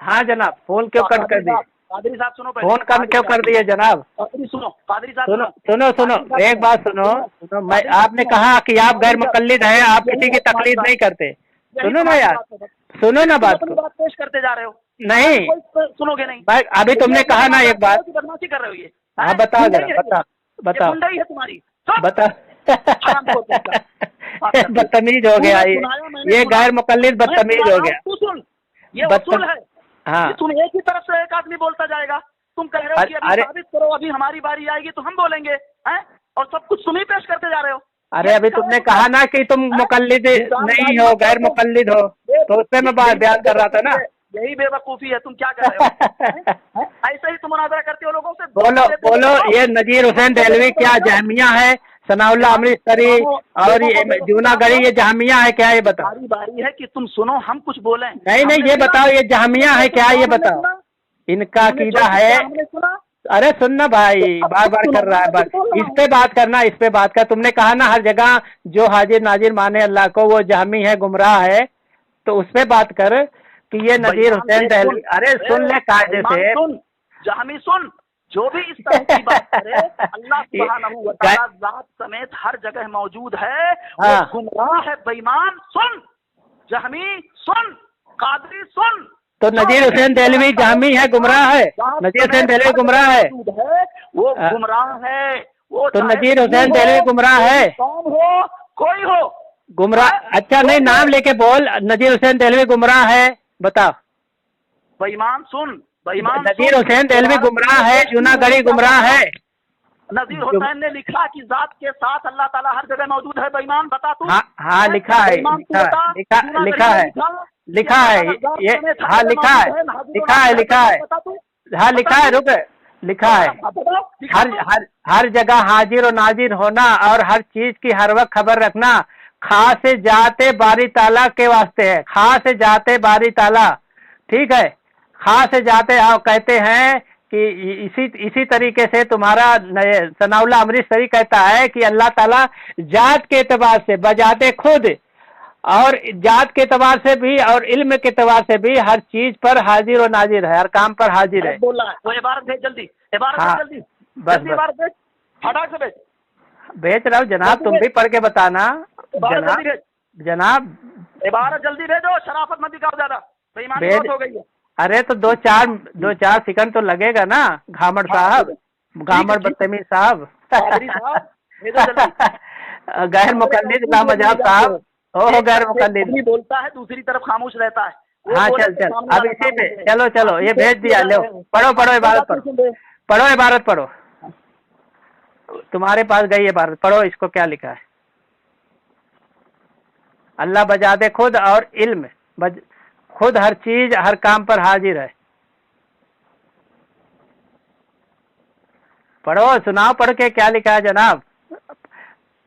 हाँ जनाब, फोन क्यों कट कर दिए? पादरी साहब सुनो, फोन कट क्यों कर दिए जनाब? सुनो पादरी साहब, सुनो सुनो सुनो, एक बात सुनो सुनो, मैं आपने कहा कि आप गैर मुकल्लिद हैं, आप किसी की तकलीद नहीं करते। सुनो ना यार, सुनो ना बात को। बात पेश करते जा रहे हो, नहीं सुनोगे नहीं। भाई, अभी तुमने कहा ना एक बात। बदमाशी कर रहे हो ये। हाँ बताओ जरा, बताओ बताओ गुंडाई है तुम्हारी, बताओ। बदतमीज हो गया ये गैर मुकल्लिद बदतमीज हो गया। तू सुन, ये उसूल है। हाँ तुम एक ही तरफ से एक आदमी बोलता जाएगा, तुम कह रहे हो कि अभी साबित करो, अभी हमारी बारी आएगी तो हम बोलेंगे, हैं? और सब कुछ तुम ही पेश करते जा रहे हो। अरे अभी तुमने कहा ना कि तुम मुकल्लिद नहीं हो, गैर मुकल्लिद हो, तो उससे मैं बात बयान कर रहा था ना। यही बेवकूफी है, तुम क्या कर रहे हो? ऐसे ही तुम मुनाजरा करते हो लोगों से। बोलो बोलो, ये नजीर हुसैन देहलवी क्या जहमिया है? सनाउल्लाह अमृतसरी और ये जूनागढ़ी ये जहमिया है क्या? ये बताओ। हमारी बारी है कि तुम सुनो, हम कुछ बोलें। नहीं नहीं, ये बताओ, ये जहमिया है क्या? ये बताओ। इनका अकीदा है। अरे सुनना भाई, बार बार कर रहा है बात, इस पे बात करना, इस पे बात कर। तुमने कहा ना हर जगह जो हाजिर नाजिर माने अल्लाह को वो जहमी है, गुमराह है, तो उस पे बात कर कि ये नजीर हुसैन देहलवी। अरे सुन ले कायदे से, जहमी सुन, जो भी इस तरह की बात करे, अल्लाह सुब्हानहू व तआला ज़ात समेत हर जगह मौजूद है, वो गुमराह है, बेईमान। सुन जहमी, सुन कादरी, सुन। तो नजीर हुसैन देहलवी जहमी है, गुमराह है? नजीर हुसैन देहलवी गुमराह है, वो गुमराह है। वो तो नजीर हुसैन देहलवी गुमराह है? कौन हो, कोई हो गुमराह? अच्छा नहीं, नाम लेके बोल, नजीर हुसैन देहलवी गुमराह है, बता। बेईमान सुन, बेईमान। नजीर हुसैन देहलवी गुमराह है, जूनागढ़ी गुमराह है। नजीर हुसैन ने लिखा कि जात के साथ अल्लाह ताला हर जगह मौजूद है, बेईमान बता तू। हाँ लिखा है, लिखा है, लिखा है ये, हाँ लिखा है, लिखा है, लिखा है, हाँ लिखा है, रुक, लिखा है। हर जगह हाजिर और नाजिर होना और हर चीज की हर वक्त खबर रखना खास जाते बारी ताला के वास्ते है। खास जाते बारी ताला, ठीक है? खास जाते आओ कहते हैं कि इसी तरीके से तुम्हारा सनाउल्लाह अमृतसरी कहता है कि अल्लाह ताला जात के एतबार से बजाते खुद और जात के एतबार से भी और इल्म के एतबार से भी हर चीज पर हाजिर और नाजिर है, हर काम पर हाजिर है। बोला वो इबारत भेज जल्दी, इबारत हाँ, जल्दी, बस इबारत भेज, फटाक से भेज। भेज रहा हूँ जनाब, तुम भी पढ़ के बताना जनाब। जनाब इबारत जल्दी भेजो, शराफत मत दिखाओ ज्यादा, बेईमानी बहुत हो गई है। अरे तो दो चार सेकंड तो लगेगा ना घामड़ साहब, घामड़ बदतमीज साहब। गैर मुकल्लिद लामजाब साहब, ओ गैर मुकल्लिद बोलता है, दूसरी तरफ खामोश रहता है। हाँ चल अब इसी पे चलो ये भेज दिया, लो पढ़ो इबारत पढ़ो इबारत पढ़ो, तुम्हारे पास गई इबारत, पढ़ो इसको क्या लिखा है। अल्लाह बजाते खुद और इल्म खुद हर चीज हर काम पर हाजिर है। पढ़ो, सुनाओ पढ़ के क्या लिखा है जनाब,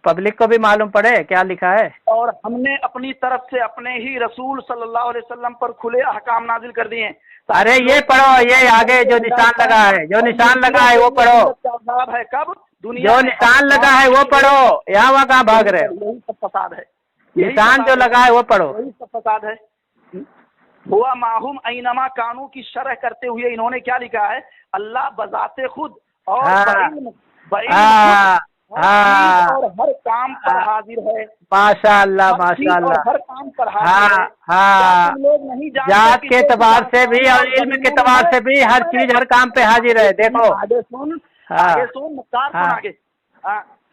पब्लिक को भी मालूम पड़े क्या लिखा है। और हमने अपनी तरफ से अपने ही रसूल सल्लल्लाहु अलैहि वसल्लम पर खुले अहकाम नाजिल कर दिए। अरे ये पढ़ो, ये आगे जो निशान लगा है, जो निशान लगा है वो पढ़ो, है कब जो निशान लगा है वो पढ़ो, यहाँ वहाँ कहाँ भाग रहे हो? यही सब फसाद है, निशान जो लगा है वो पढ़ो, यही सब फसाद है। हुआ माहुम ऐनमा कानू की शरह करते हुए इन्होंने क्या लिखा है, अल्लाह बजाते खुद और और हर काम पर हाजिर है। माशाअल्लाह माशाअल्लाह, हर काम पर हाजिर है। हाँ लोग नहीं जानते, जात के एतबार से भी और इल्म के एतबार से भी हर चीज हर काम पे हाजिर है। देखो आगे सुन, मुख्तार सुन आगे।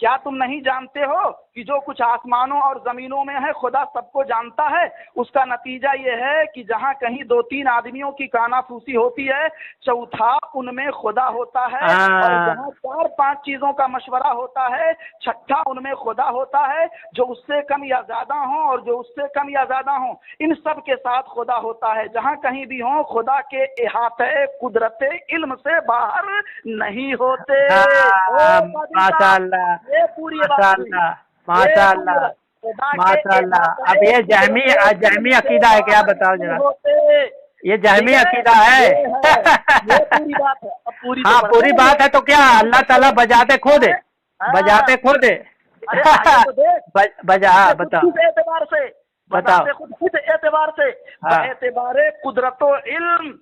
क्या तुम नहीं जानते हो कि जो कुछ आसमानों और जमीनों में है खुदा सबको जानता है। उसका नतीजा ये है कि जहाँ कहीं 2-3 आदमियों की कानाफूसी होती है, चौथा उनमें खुदा होता है, और जहाँ 4-5 चीजों का मशवरा होता है, छठा उनमें खुदा होता है। जो उससे कम या ज्यादा हो और जो उससे कम या ज्यादा हो, इन सब के साथ खुदा होता है। जहाँ कहीं भी हो, खुदा के इहाते कुदरत इल्म से बाहर नहीं होते। माशाअल्लाह ये पूरी माशाअल्लाह। अब ये जहमी अकीदा है क्या, बताओ जरा, ये जहमी अकीदा है? पूरी बात है, हाँ पूरी बात है। तो क्या अल्लाह ताला बजाते खुद है, बजाते खुद है? बजा बताओ, एतबार से बताओ खुद एतबार से एतबार कुदरतो इल्म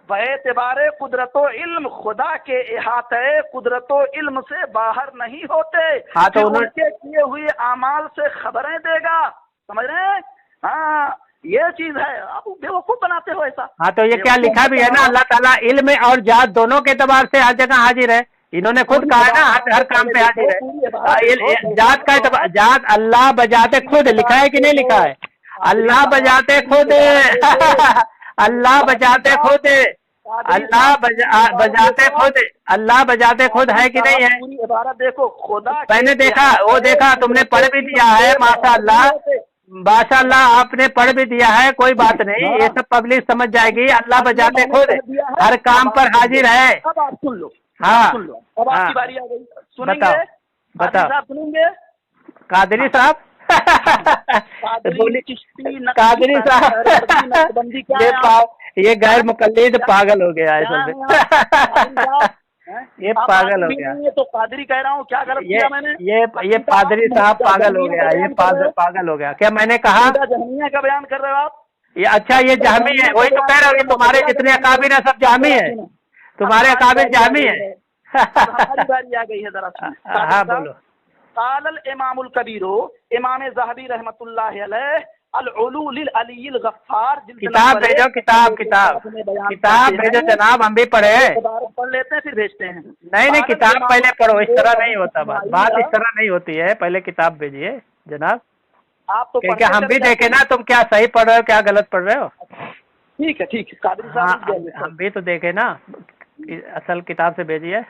بِاعْتِبَارِ قدرت و علم خدا کے احاطے قدرت و علم سے باہر نہیں ہوتے. ہاں تو ان کے کیے ہوئے اعمال سے خبریں دے گا. سمجھ رہے ہیں؟ ہاں یہ چیز ہے. آپ بیوقوف بناتے ہو ایسا. ہاں تو یہ کیا لکھا بھی ہے نا، اللہ تعالیٰ علم اور ذات دونوں کے اعتبار سے ہر جگہ حاضر ہے. انہوں نے خود کہا ہے نا ہر کام پہ حاضر ہے. ذات کا اعتبار، ذات اللہ بجاتے خود لکھا ہے کہ نہیں لکھا ہے؟ اللہ بجاتے خود اللہ بجاتے خود اللہ بجاتے خود اللہ بجاتے خود ہے کہ نہیں ہے؟ عبارت دیکھو خدا. میں نے دیکھا، وہ دیکھا، تم نے پڑھ بھی دیا ہے. ماشاء اللہ آپ نے پڑھ بھی دیا ہے. کوئی بات نہیں، یہ سب پبلک سمجھ جائے گی. اللہ بجاتے خود ہر کام پر حاضر ہے. اب آپ سن لو. ہاں سن لو. اب آپ کی باری آ گئی. سنیں گے؟ بتاؤ. سنیں گے قادری صاحب قادری صاحب یہ غیر مقلد پاگل ہو گیا ہے. یہ پاگل ہو گیا. تو قادری کہہ رہا ہوں، کیا غلط کیا میں نے؟ یہ پادری صاحب پاگل ہو گیا. یہ پاگل ہو گیا. کیا میں نے کہا جہمیہ کا بیان کر رہے ہو آپ؟ یہ اچھا یہ جہمی ہے. وہی تو کہہ رہا ہوں، تمہارے جتنے اکابر ہیں سب جہمی ہے. تمہارے اکابر جہمی ہے. ہماری باری آ گئی ہے. ذرا ہاں بولو. قال الامام الکبیر امام ذہبی رحمۃ اللہ علیہ العلو للعلی الغفار. کتاب بھیجو، کتاب بھیجو جناب، ہم بھی پڑھے. پڑھ لیتے ہیں پھر بھیجتے ہیں. نہیں کتاب پہلے پڑھو. اس طرح نہیں ہوتا. بات اس طرح نہیں ہوتی ہے. پہلے کتاب بھیجیے جناب. آپ تو کیا ہم بھی دیکھیں نا تم کیا صحیح پڑھ رہے ہو کیا غلط پڑھ رہے ہو. ٹھیک ہے ٹھیک ہے. قادری صاحب ہم بھی تو دیکھیں نا. اصل کتاب سے بھیجیے.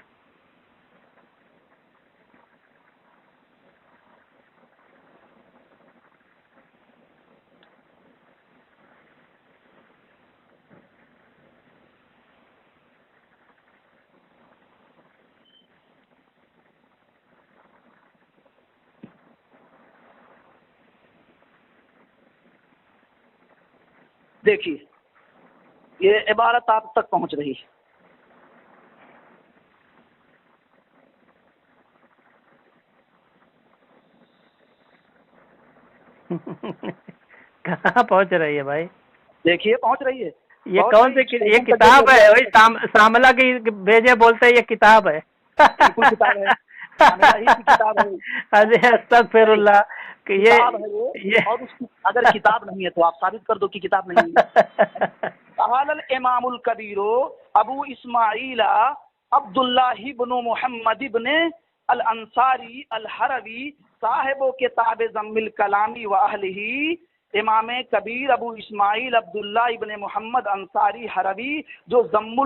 دیکھیے یہ عبارت آپ تک پہنچ رہی ہے. کہاں پہنچ رہی ہے بھائی؟ دیکھیے پہنچ رہی ہے. یہ کون سی یہ کتاب ہے؟ وہی ساملہ کی بھیجے بولتے یہ کتاب ہے. استغفر اللہ. اور اس کی اگر کتاب نہیں ہے تو آپ ثابت کر دو کہ کتاب نہیں ہے. قال الامام الکبیر ابو اسماعیل عبداللہ بن محمد بن الانصاری الحروی صاحب و کتاب ضم الکلامی و اہلہ. امام کبیر ابو اسماعیل عبداللہ ابن محمد انصاری حروی جو ضم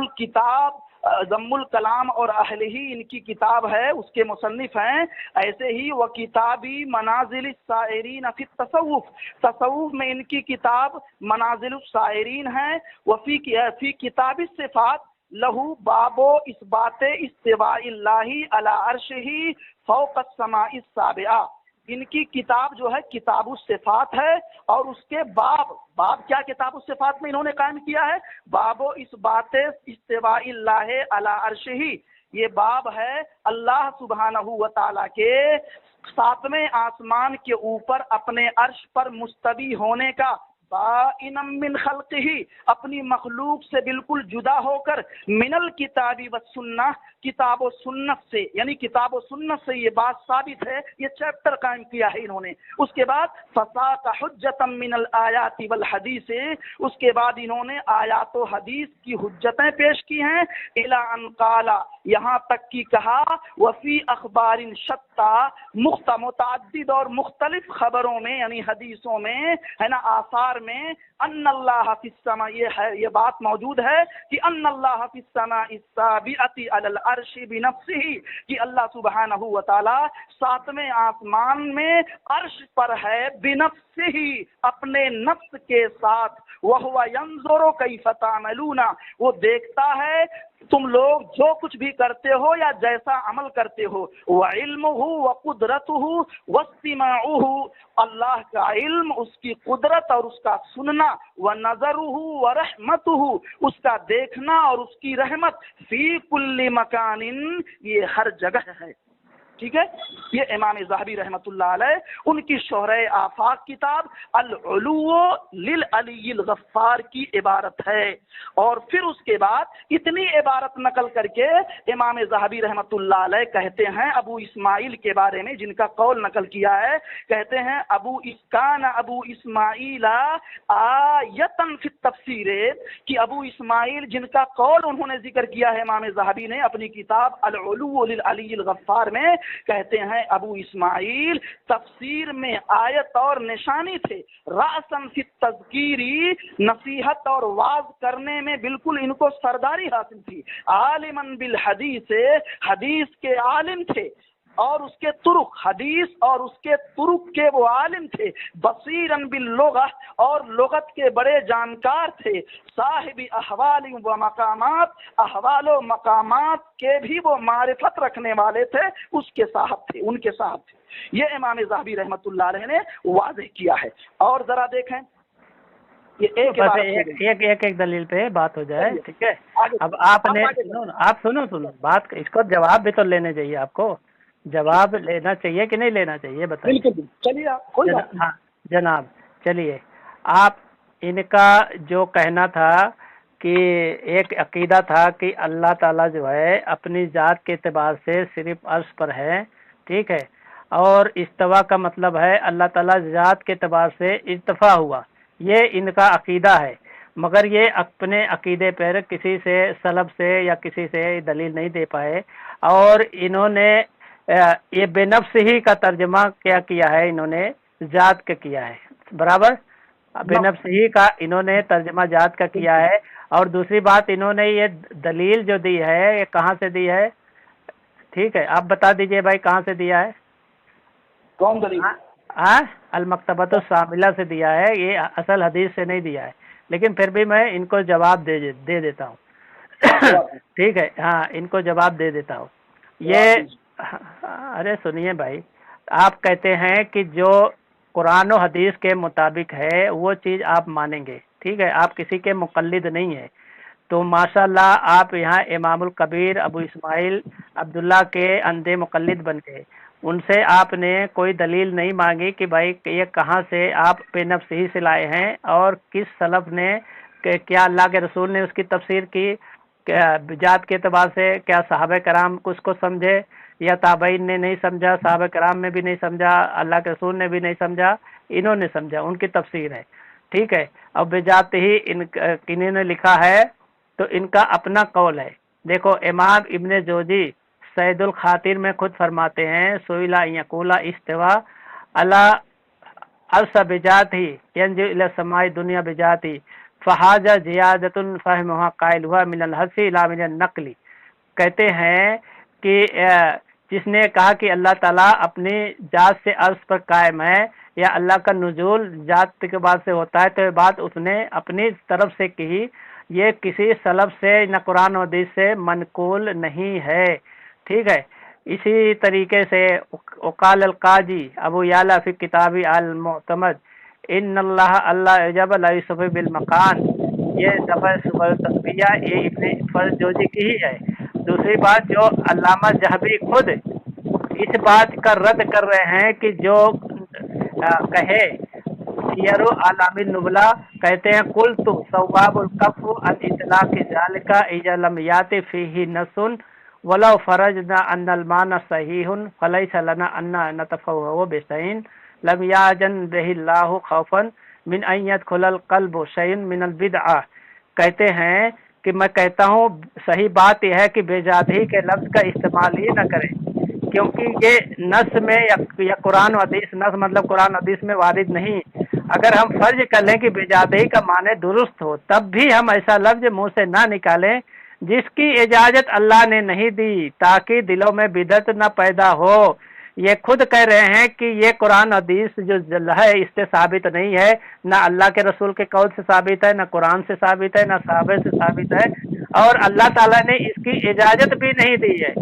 الکلام اور اہلہ ان کی کتاب ہے اس کے مصنف ہیں. ایسے ہی وہ کتابی منازل السائرین فی التصوف، تصوف میں ان کی کتاب منازل السائرین ہیں. فی کتاب الصفات لہو بابو اثبات استواء اللہ علی عرشہ فوق السماء السابعہ. ان کی کتاب جو ہے کتاب الصفات ہے اور اس کے باب کیا کتاب الصفات میں انہوں نے قائم کیا ہے؟ باب و اثبات استواء اللہ علی عرشہ. یہ باب ہے اللہ سبحانہ و تعالیٰ کے ساتویں آسمان کے اوپر اپنے عرش پر مستوی ہونے کا. بائنم من خلقہ، اپنی مخلوق سے بالکل جدا ہو کر. من الکتاب والسنہ، کتاب و سنت سے، یعنی کتاب و سنت سے یہ بات ثابت ہے. یہ چیپٹر قائم کیا ہے انہوں نے. اس کے بعد فساق حجتا من الآیات والحدیث، اس کے بعد انہوں نے آیات و حدیث کی حجتیں پیش کی ہیں. الی ان قال، یہاں تک کی کہا وفی اخبار شتى، متعدد اور مختلف خبروں میں یعنی حدیثوں میں ہے نا، آثار میں، ان اللہ فی السماء، یہ بات موجود ہے کہ ان اللہ فی السماء السابعۃ علی العرش بنفسہ، کہ اللہ سبحانہ و تعالی ساتویں آسمان میں عرش پر ہے بنفسہ، اپنے نفس کے ساتھ. وہو ینظر کیف تعملون، وہ دیکھتا ہے تم لوگ جو کچھ بھی کرتے ہو یا جیسا عمل کرتے ہو. وعلمہ وقدرتہ واستماعہ، اللہ کا علم، اس کی قدرت اور اس کا سننا. ونظرہ ورحمتہ، اس کا دیکھنا اور اس کی رحمت. فی کل مکان، یہ ہر جگہ ہے. ٹھیک ہے. یہ امام ذہبی رحمۃ اللہ علیہ ان کی شہرہ آفاق کتاب العلو للعلی الغفار کی عبارت ہے. اور پھر اس کے بعد اتنی عبارت نقل کر کے امام ذہبی رحمۃ اللہ علیہ کہتے ہیں ابو اسماعیل کے بارے میں، جن کا قول نقل کیا ہے، کہتے ہیں ابو اسماعیل آیتن فی التفسیر، کہ ابو اسماعیل جن کا قول انہوں نے ذکر کیا ہے امام ذہبی نے اپنی کتاب العلو للعلی الغفار میں، کہتے ہیں ابو اسماعیل تفسیر میں آیت اور نشانی تھے، رأسن فی التذکیری، نصیحت اور واعظ کرنے میں بالکل ان کو سرداری حاصل تھی، عالماً بالحدیث، حدیث کے عالم تھے، اور اس کے طرق، حدیث اور اس کے طرق کے وہ عالم تھے، بصیراً باللغہ، اور لغت کے بڑے جانکار تھے، صاحب احوال و مقامات، احوال و مقامات کے بھی وہ معرفت رکھنے والے تھے، اس کے صاحب تھے، ان کے صاحب تھے. یہ امام ذہبی رحمۃ اللہ علیہ نے واضح کیا ہے. اور ذرا دیکھیں یہ ایک دلیل پہ بات ہو جائے، ٹھیک ہے. اب آپ نے سنو بات، اس کو جواب بھی تو لینے چاہیے، آپ کو جواب لینا چاہیے کہ نہیں لینا چاہیے بتائیے. بالکل. چلیے ہاں جناب، چلیے. آپ ان کا جو کہنا تھا کہ ایک عقیدہ تھا کہ اللہ تعالیٰ جو ہے اپنی ذات کے اعتبار سے صرف عرش پر ہے، ٹھیک ہے، اور استوا کا مطلب ہے اللہ تعالیٰ ذات کے اعتبار سے ارتفاع ہوا، یہ ان کا عقیدہ ہے. مگر یہ اپنے عقیدے پر کسی سے سلب سے یا کسی سے دلیل نہیں دے پائے، اور انہوں نے یہ بے نفس ہی کا ترجمہ کیا ہے، انہوں نے ذات کا کیا ہے، برابر بے نفس ہی کا انہوں نے ترجمہ ذات کا کیا ہے. اور دوسری بات، انہوں نے یہ دلیل جو دی ہے یہ کہاں سے دی ہے؟ ٹھیک ہے، آپ بتا دیجئے بھائی کہاں سے دیا ہے؟ کون دلیل؟ المکتبۃ الشاملہ سے دیا ہے، یہ اصل حدیث سے نہیں دیا ہے، لیکن پھر بھی میں ان کو جواب دے دیتا ہوں. ٹھیک ہے، ہاں ان کو جواب دے دیتا ہوں. یہ ارے سنیے بھائی، آپ کہتے ہیں کہ جو قرآن و حدیث کے مطابق ہے وہ چیز آپ مانیں گے، ٹھیک ہے، آپ کسی کے مقلد نہیں ہیں. تو ماشاءاللہ آپ یہاں امام الکبیر ابو اسماعیل عبداللہ کے اندھے مقلد بن گئے. ان سے آپ نے کوئی دلیل نہیں مانگی کہ بھائی یہ کہاں سے آپ بے نفس ہی سے لائے ہیں، اور کس سلف نے کہ کیا اللہ کے رسول نے اس کی تفسیر کی ذات کے اعتبار سے، کیا صحابہ کرام اس کو سمجھے یا تابعین نے نہیں سمجھا، صحابہ کرام نے بھی نہیں سمجھا، اللہ کے رسول نے بھی نہیں سمجھا، انہوں نے سمجھا، ان کی تفسیر ہے، ٹھیک ہے. اب بذات ہی انہوں نے لکھا ہے تو ان کا اپنا قول ہے. دیکھو امام ابن جوزی سید الخاطر میں خود فرماتے ہیں، سئلا یقولا استوا علی عرش بذات ہی ینزل الی السماء دنیا بذات ہی فحاجہ زیادۃ فہمھا قائل ہوا من الحس الی من النقل. کہتے ہیں کہ جس نے کہا کہ اللہ تعالیٰ اپنی ذات سے عرش پر قائم ہے یا اللہ کا نزول ذات کے بعد سے ہوتا ہے، تو یہ بات اس نے اپنی طرف سے کی، یہ کسی سلف سے نہ قرآن و حدیث سے منقول نہیں ہے، ٹھیک ہے. اسی طریقے سے وقال القاضی ابو یعلا فی کتابی المعتمد ان اللہ عجب لا یوسف بالمکان، یہ دفعہ صبر تسبیہ یہ ابن فرد جوزی کی ہی ہے. دوسری بات، جو علامہ ذہبی خود اس بات کا رد کر رہے ہیں کہ جو کہے سیر اعلام النبلا، کہتے ہیں قلت ثواب الکف عن اطلاق ذلک اذا لم یات فیہ نص ولو فرجنا ان المعنى صحیح فلیس لنا ان نتفوه بشیء لم یعجن به اللہ خوفا من ان يدخل القلب شیء من البدعہ. کہتے ہیں کہ میں کہتا ہوں صحیح بات یہ ہے کہ بے ذات ہی کے لفظ کا استعمال ہی نہ کریں، کیونکہ یہ نص میں یا قرآن و حدیث، نص مطلب قرآن و حدیث میں وارد نہیں. اگر ہم فرض کر لیں کہ بے ذات ہی کا معنی درست ہو، تب بھی ہم ایسا لفظ منہ سے نہ نکالیں جس کی اجازت اللہ نے نہیں دی، تاکہ دلوں میں بدعت نہ پیدا ہو. یہ خود کہہ رہے ہیں کہ یہ قرآن حدیث جو ہے اس سے ثابت نہیں ہے، نہ اللہ کے رسول کے قول سے ثابت ہے، نہ قرآن سے ثابت ہے، نہ صحابہ سے ثابت ہے، اور اللہ تعالیٰ نے اس کی اجازت بھی نہیں دی ہے،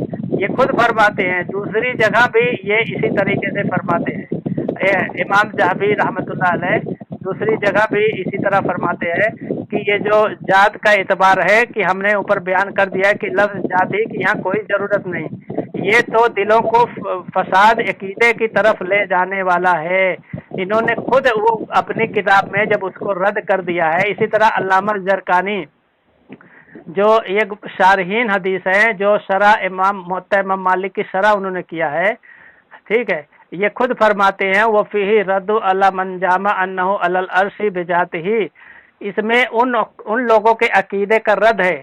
یہ خود فرماتے ہیں. دوسری جگہ بھی یہ اسی طریقے سے فرماتے ہیں. امام ذہبی رحمۃ اللہ علیہ دوسری جگہ بھی اسی طرح فرماتے ہیں کہ یہ جو ذات کا اعتبار ہے کہ ہم نے اوپر بیان کر دیا ہے کہ لفظ ذات ہی کی یہاں کوئی ضرورت نہیں، یہ تو دلوں کو فساد عقیدے کی طرف لے جانے والا ہے. انہوں نے خود وہ اپنی کتاب میں جب اس کو رد کر دیا ہے. اسی طرح علامہ زرقانی جو یہ شارحین حدیث ہیں، جو شرح موطا امام مالک کی شرح انہوں نے کیا ہے، ٹھیک ہے، یہ خود فرماتے ہیں وہ فیہ رد علی من جامع انہ علی العرش بذاتہ، اس میں ان لوگوں کے عقیدے کا رد ہے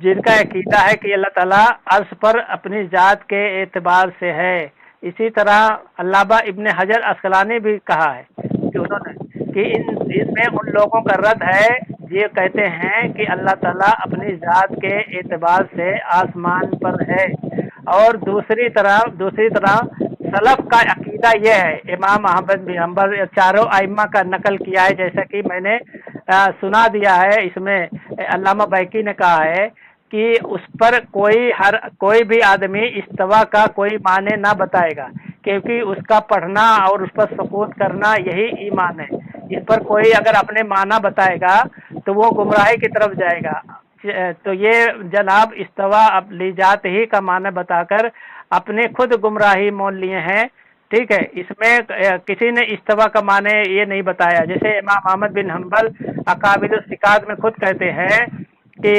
جن کا عقیدہ ہے کہ اللہ تعالیٰ عرش پر اپنی ذات کے اعتبار سے ہے. اسی طرح علامہ ابن حجر عسقلانی بھی کہا ہے کہ انہوں نے کہ ان میں ان لوگوں کا رد ہے یہ کہتے ہیں کہ اللہ تعالیٰ اپنی ذات کے اعتبار سے آسمان پر ہے. اور دوسری طرح سلف کا عقیدہ یہ ہے، امام احمد بن حنبل چاروں ائمہ کا نقل کیا ہے، جیسا کہ میں نے سنا دیا ہے. اس میں علامہ بیکی نے کہا ہے کہ اس پر کوئی بھی آدمی استوا کا کوئی معنی نہ بتائے گا، کیونکہ اس کا پڑھنا اور اس پر سکوت کرنا یہی ایمان ہے. اس پر کوئی اگر اپنے معنی بتائے گا تو وہ گمراہی کی طرف جائے گا. تو یہ جناب استوا اب لی جات ہی کا معنی بتا کر اپنے خود گمراہی مول لیے ہیں. ٹھیک ہے، اس میں کسی نے استوا کا معنی یہ نہیں بتایا. جیسے امام احمد بن حنبل اقابل الثقات میں خود کہتے ہیں کہ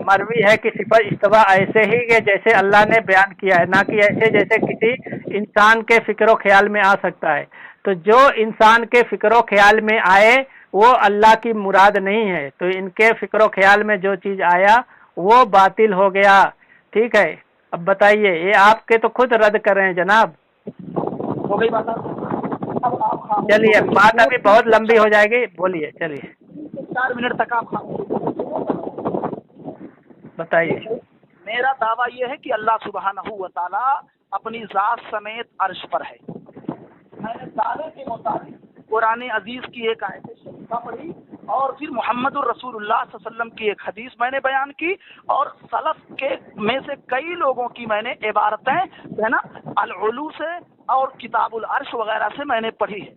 مروی ہے کہ صفت استوا ایسے ہی کہ جیسے اللہ نے بیان کیا ہے، نہ کہ ایسے جیسے کسی انسان کے فکر و خیال میں آ سکتا ہے. تو جو انسان کے فکر و خیال میں آئے وہ اللہ کی مراد نہیں ہے. تو ان کے فکر و خیال میں جو چیز آیا وہ باطل ہو گیا. ٹھیک ہے، اب بتائیے، یہ آپ کے تو خود رد کر رہے ہیں جناب. ہو گئی بات. چلیے، بات ابھی بہت لمبی ہو جائے گی، بولیے. چلیے 4 منٹ تک آپ بتائیے. میرا دعویٰ یہ ہے کہ اللہ سبحانہ و تعالی اپنی ذات سمیت عرش پر ہے. میں نے دعوے کے مطابق قرآن عزیز کی ایک آیت شریفہ پڑھی اور پھر محمد الرسول اللہ صلی اللہ علیہ وسلم کی ایک حدیث میں نے بیان کی، اور سلف کے میں سے کئی لوگوں کی میں نے عبارتیں ہے نا العلو سے اور کتاب العرش وغیرہ سے میں نے پڑھی ہے.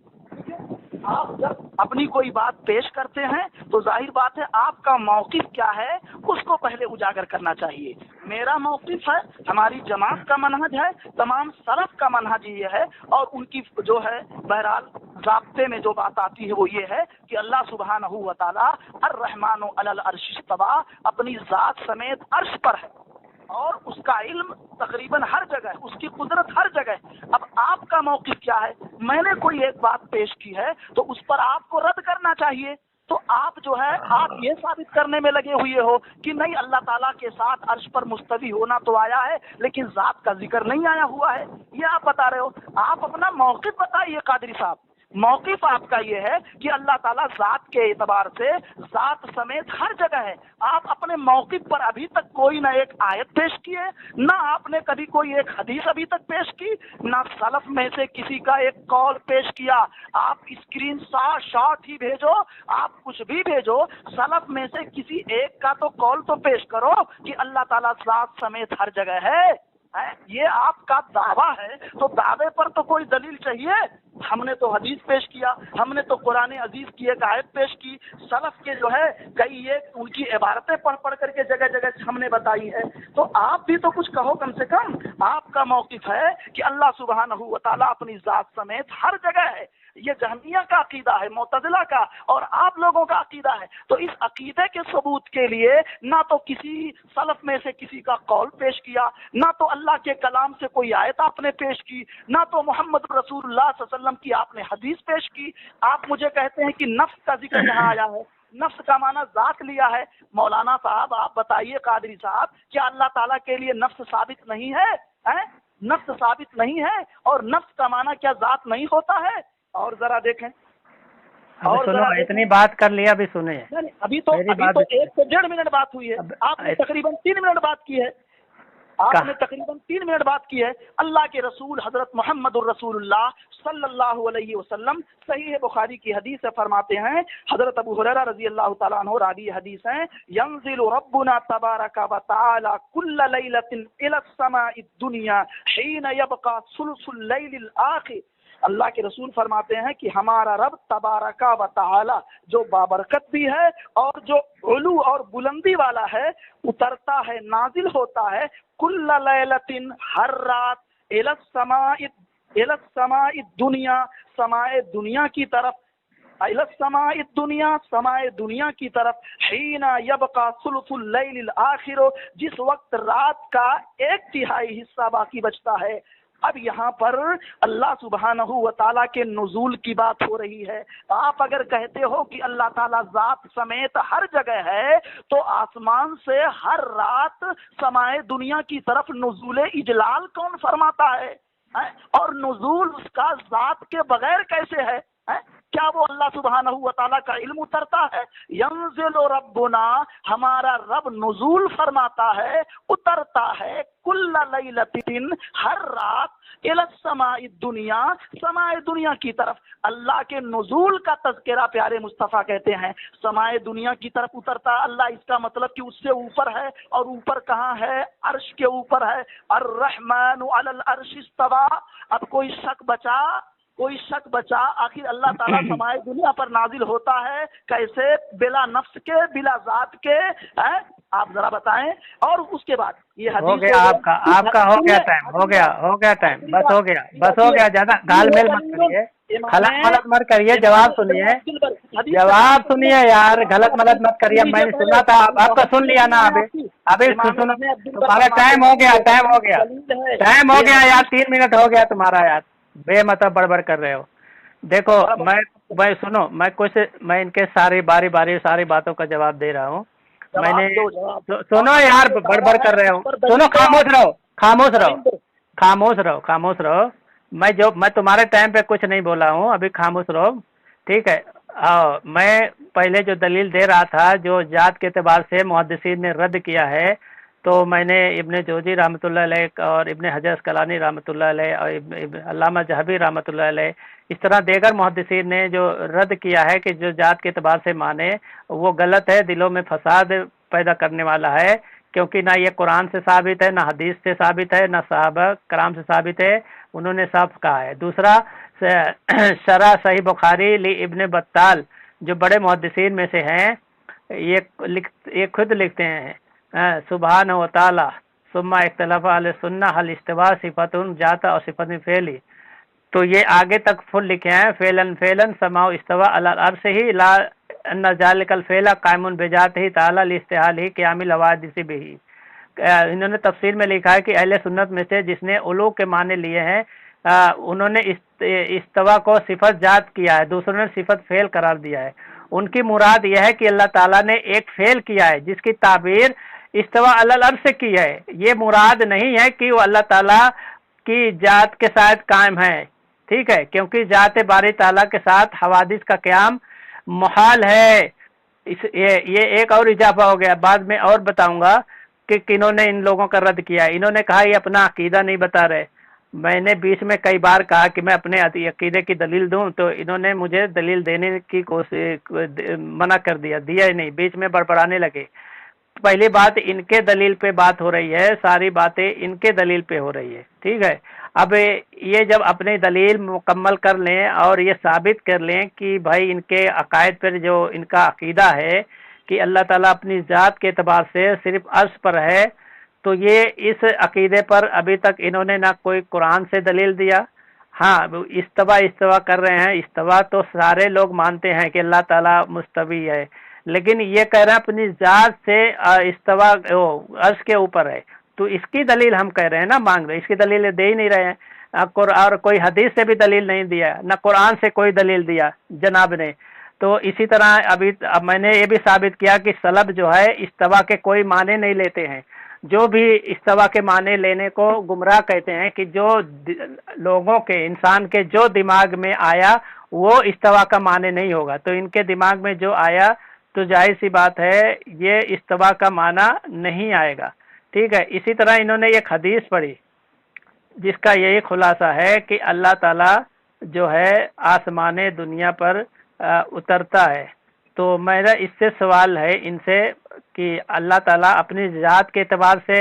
آپ جب اپنی کوئی بات پیش کرتے ہیں تو ظاہر بات ہے آپ کا موقف کیا ہے اس کو پہلے اجاگر کرنا چاہیے. میرا موقف ہے، ہماری جماعت کا منہج ہے، تمام سلف کا منہج یہ ہے، اور ان کی جو ہے بہرحال ضابطے میں جو بات آتی ہے وہ یہ ہے کہ اللہ سبحانہ و تعالی الرحمن علی العرش استویٰ اپنی ذات سمیت عرش پر ہے، اور اس کا علم تقریباً ہر جگہ ہے، اس کی قدرت ہر جگہ ہے. اب آپ کا موقف کیا ہے؟ میں نے کوئی ایک بات پیش کی ہے تو اس پر آپ کو رد کرنا چاہیے. تو آپ جو ہے آپ یہ ثابت کرنے میں لگے ہوئے ہو کہ نہیں اللہ تعالیٰ کے ساتھ عرش پر مستوی ہونا تو آیا ہے لیکن ذات کا ذکر نہیں آیا ہوا ہے، یہ آپ بتا رہے ہو. آپ اپنا موقف بتائیے قادری صاحب. موقف آپ کا یہ ہے کہ اللہ تعالیٰ ذات کے اعتبار سے ذات سمیت ہر جگہ ہے. آپ اپنے موقف پر ابھی تک کوئی نہ ایک آیت پیش کی ہے، نہ آپ نے کبھی کوئی ایک حدیث ابھی تک پیش کی، نہ سلف میں سے کسی کا ایک قول پیش کیا. آپ اسکرین شاٹ ہی بھیجو، آپ کچھ بھی بھیجو، سلف میں سے کسی ایک کا تو قول تو پیش کرو کہ اللہ تعالیٰ ذات سمیت ہر جگہ ہے. یہ آپ کا دعویٰ ہے تو دعوے پر تو کوئی دلیل چاہیے. ہم نے تو حدیث پیش کیا، ہم نے تو قرآن عزیز کی ایک آیت پیش کی، سلف کے جو ہے کئی ایک ان کی عبارتیں پڑھ کر کے جگہ جگہ ہم نے بتائی ہے. تو آپ بھی تو کچھ کہو کم سے کم. آپ کا موقف ہے کہ اللہ سبحانہ و تعالیٰ اپنی ذات سمیت ہر جگہ ہے. یہ جہمیہ کا عقیدہ ہے، معتزلہ کا، اور آپ لوگوں کا عقیدہ ہے. تو اس عقیدے کے ثبوت کے لیے نہ تو کسی سلف میں سے کسی کا قول پیش کیا، نہ تو اللہ کے کلام سے کوئی آیت آپ نے پیش کی، نہ تو محمد رسول اللہ صلی اللہ علیہ وسلم کی آپ نے حدیث پیش کی. آپ مجھے کہتے ہیں کہ نفس کا ذکر یہاں آیا ہے، نفس کا معنی ذات لیا ہے. مولانا صاحب آپ بتائیے، قادری صاحب، کیا اللہ تعالیٰ کے لیے نفس ثابت نہیں ہے؟ نفس ثابت نہیں ہے، اور نفس کا معنی کیا ذات نہیں ہوتا ہے؟ اور ذرا دیکھیں، اور سنو، اتنی بات کر لیا، ابھی سنیں. ابھی تو 1 سے 1.5 منٹ بات ہوئی ہے، آپ نے تقریباً 3 منٹ بات کی ہے. آپ نے تقریباً 3 منٹ بات کی ہے. اللہ کے رسول حضرت محمد الرسول اللہ صلی اللہ علیہ وسلم صحیح بخاری کی حدیث سے فرماتے ہیں، حضرت ابو ہریرہ رضی اللہ تعالیٰ عنہ راوی حدیث ہیں، ينزل ربنا تبارک وتعالى كل ليلة الى السماء الدنيا حين يبقى ثلث الليل الاخر اللہ کے رسول فرماتے ہیں کہ ہمارا رب تبارک و تعالی جو بابرکت بھی ہے اور جو علو اور بلندی والا ہے، اترتا ہے، نازل ہوتا ہے کل لیلۃ، ہر رات، الی السماء الدنیا، سماء دنیا کی طرف، الی السماء الدنیا، سماء دنیا کی طرف، حین یبقى ثلث اللیل الاخر، جس وقت رات کا 1/3 حصہ باقی بچتا ہے۔ اب یہاں پر اللہ سبحانہ و تعالیٰ کے نزول کی بات ہو رہی ہے۔ آپ اگر کہتے ہو کہ اللہ تعالیٰ ذات سمیت ہر جگہ ہے، تو آسمان سے ہر رات سمائے دنیا کی طرف نزول اجلال کون فرماتا ہے؟ اور نزول اس کا ذات کے بغیر کیسے ہے؟ کیا وہ اللہ سبحانہ و تعالیٰ کا علم اترتا ہے؟ ینزل ربنا، ہمارا رب نزول فرماتا ہے، اترتا ہے کل لیلۃ، ہر رات، الی السماء الدنیا، سماء دنیا کی طرف۔ اللہ کے نزول کا تذکرہ پیارے مصطفیٰ کہتے ہیں سماء دنیا کی طرف اترتا اللہ، اس کا مطلب کہ اس سے اوپر ہے، اور اوپر کہاں ہے؟ عرش کے اوپر ہے۔ الرحمن علی العرش استویٰ۔ اب کوئی شک بچا، آخر اللہ تعالیٰ سمائے دنیا پر نازل ہوتا ہے کیسے؟ بلا نفس کے، بلا ذات کے، آپ ذرا بتائیں۔ اور اس کے بعد یہ حدیث ہو گیا آپ کا ہو گیا ٹائم، ہو گیا ٹائم، بس ہو گیا، زیادہ گال میل مت کریے، غلط ملت مت کریے، جواب سنیے یار، غلط ملت مت کریے۔ میں نے سنا تھا، آپ کا سن لیا نا، ابھی سنو، تمہارا ٹائم ہو گیا یار، 3 منٹ ہو گیا تمہارا یار، بے مطلب بڑبڑ کر رہے ہو۔ دیکھو میں سنو، میں ان کے ساری باری ساری باتوں کا جواب دے رہا ہوں۔ میں نے سنو یار، بڑبڑ کر رہے ہو، سنو، خاموش رہو۔ میں تمہارے ٹائم پہ کچھ نہیں بولا ہوں، ابھی خاموش رہو، ٹھیک ہے؟ میں پہلے جو دلیل دے رہا تھا، جو ذات کے اعتبار سے محدثین نے رد کیا ہے، تو میں نے ابن جوزی رحمۃ اللہ علیہ اور ابن حجر اسقلانی رحمۃ اللہ علیہ اور علامہ ذہبی رحمۃ اللہ علیہ، اس طرح دیگر محدثین نے جو رد کیا ہے کہ جو ذات کے اعتبار سے مانے وہ غلط ہے، دلوں میں فساد پیدا کرنے والا ہے، کیونکہ نہ یہ قرآن سے ثابت ہے، نہ حدیث سے ثابت ہے، نہ صحابہ کرام سے ثابت ہے، انہوں نے صاف کہا ہے۔ دوسرا، شرح صحیح بخاری لی ابن بطال جو بڑے محدثین میں سے ہیں، یہ خود لکھتے ہیں سبحانہ و تعالی ثم اختلاف علی سنہ حل استوا صفت جاتا اور صفت فعلی، تو یہ آگے تک فل لکھے ہیں، فعلن سماع استوا علی العرش ہی لا ان ذالک الفعل قائم بذاتہ تعالی لاستحال ہی قیام الحوادث بھی۔ انہوں نے تفسیر میں لکھا ہے کہ اہل سنت میں سے جس نے علو کے معنی لیے ہیں، انہوں نے استوا کو صفت ذات کیا ہے، دوسروں نے صفت فعل قرار دیا ہے۔ ان کی مراد یہ ہے کہ اللہ تعالیٰ نے ایک فعل کیا ہے جس کی تعبیر استوا علی العرش سے کی ہے، یہ مراد نہیں ہے کہ وہ اللہ تعالیٰ کی ذات کے ساتھ قائم ہے، ٹھیک ہے؟ کیونکہ ذات باری تعالیٰ کے ساتھ حوادث کا قیام محال ہے۔ یہ ایک اور اضافہ ہو گیا، بعد میں اور بتاؤں گا کہ کنہوں نے ان لوگوں کا رد کیا۔ انہوں نے کہا یہ اپنا عقیدہ نہیں بتا رہے، میں نے بیچ میں کئی بار کہا کہ میں اپنے عقیدے کی دلیل دوں، تو انہوں نے مجھے دلیل دینے کی کوشش منع کر دیا ہی نہیں، بیچ میں بڑبڑانے لگے۔ پہلی بات ان کے دلیل پہ بات ہو رہی ہے، ساری باتیں ان کے دلیل پہ ہو رہی ہے، ٹھیک ہے؟ اب یہ جب اپنی دلیل مکمل کر لیں اور یہ ثابت کر لیں کہ بھائی ان کے عقائد پر جو ان کا عقیدہ ہے کہ اللہ تعالیٰ اپنی ذات کے اعتبار سے صرف عرش پر ہے، تو یہ اس عقیدے پر ابھی تک انہوں نے نہ کوئی قرآن سے دلیل دیا۔ ہاں، استوا کر رہے ہیں، استوا تو سارے لوگ مانتے ہیں کہ اللہ تعالیٰ مستوی ہے، لیکن یہ کہہ رہے ہیں اپنی ذات سے استوا عرش کے اوپر ہے، تو اس کی دلیل ہم کہہ رہے ہیں نا، مانگ رہے، اس کی دلیل دے ہی نہیں رہے ہیں، اور کوئی حدیث سے بھی دلیل نہیں دیا، نہ قرآن سے کوئی دلیل دیا جناب نے۔ تو اسی طرح اب میں نے یہ بھی ثابت کیا کہ سلب جو ہے استوا کے کوئی معنی نہیں لیتے ہیں، جو بھی استوا کے معنی لینے کو گمراہ کہتے ہیں، کہ جو لوگوں کے، انسان کے جو دماغ میں آیا وہ استوا کا معنی نہیں ہوگا، تو ان کے دماغ میں جو آیا تو ظاہر سی بات ہے یہ استوا کا معنی نہیں آئے گا، ٹھیک ہے؟ اسی طرح انہوں نے ایک حدیث پڑھی جس کا یہی خلاصہ ہے کہ اللہ تعالیٰ جو ہے آسمان دنیا پر اترتا ہے، تو میرا اس سے سوال ہے ان سے کہ اللہ تعالیٰ اپنی ذات کے اعتبار سے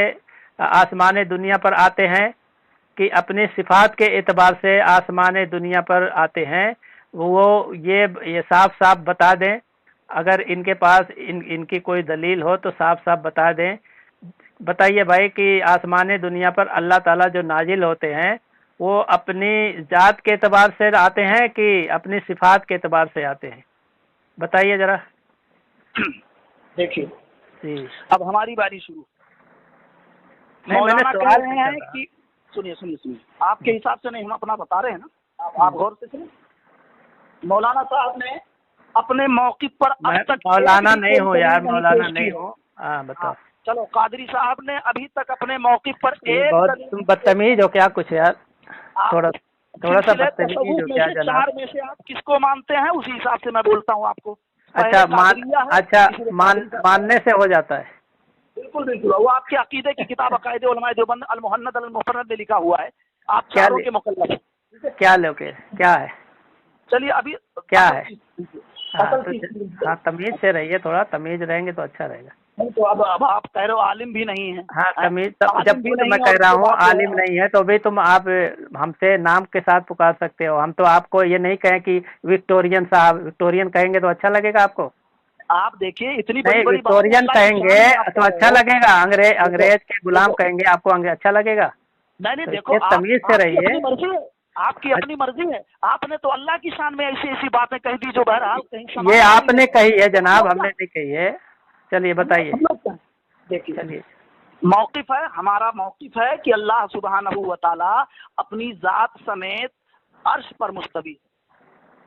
آسمان دنیا پر آتے ہیں، कि अपनी सिफात के एतबार से आसमान दुनिया पर आते हैं, वो ये साफ साफ बता दें। अगर इनके पास इनकी कोई दलील हो तो साफ साफ बता दें। बताइए भाई कि आसमान दुनिया पर अल्लाह ताला जो नाजिल होते हैं वो अपनी जात के एतबार से आते हैं कि अपनी सिफात के एतबार से आते हैं? बताइए जरा। देखिए जी, अब हमारी बारी शुरू। नहीं, मैंने मौलाना कह सवाल रहे हैं कि सुनिए आपके हिसाब से नहीं, हम अपना बता रहे हैं ना, आप गौर से सुनिए। मौलाना साहब ने अपने मौक़िफ़ पर अब तक मौलाना नहीं हो यार, मौलाना नहीं हो। हाँ बताओ। चलो, कादरी साहब ने अभी तक अपने मौक़िफ़ पर बहुत तुम बदतमीज हो क्या कुछ यार, थोड़ा सा बदतमीज हो क्या जनाब? चार में से आप किसको मानते हैं, उसी हिसाब से मैं बोलता हूँ आपको। अच्छा मानने से हो जाता है? बिल्कुल बिल्कुल, वो आपके अकीदे की किताब अकायदे उलमाए देवबंद अल मुहन्नद अल मुफर्रद में लिखा हुआ है। आप चारों के मुकल्लफ हैं। क्या लोगे, क्या है? चलिए अभी क्या है? हाँ तमीज से रहिए, थोड़ा तमीज रहेंगे तो अच्छा रहेगा। नहीं तो अब आप कह रहे हो आलिम भी नहीं है। हाँ तमीज, जब भी मैं कह रहा हूँ आलिम नहीं है तो भी तुम आप हमसे नाम के साथ पुकार सकते हो। हम तो आपको ये नहीं कहें कि विक्टोरियन साहब, विक्टोरियन कहेंगे तो अच्छा लगेगा आपको? आप देखिए इतनी नहीं, विक्टोरियन कहेंगे तो अच्छा लगेगा, अंग्रेज के गुलाम कहेंगे आपको अच्छा लगेगा? नहीं देखो, तमीज से रहिए। आपकी अपनी मर्जी है। आपने तो अल्लाह की शान में ऐसी ऐसी बातें कह दी जो बहरहाल कहीं ये आपने कही है जनाब, हमने नहीं कही है। चलिए बताइए। देखिए चलिए, मौक़िफ़ है, हमारा मौक़िफ़ है कि अल्लाह सुब्हानहू व तआला अपनी ज़ात समेत अर्श पर मुस्तवी,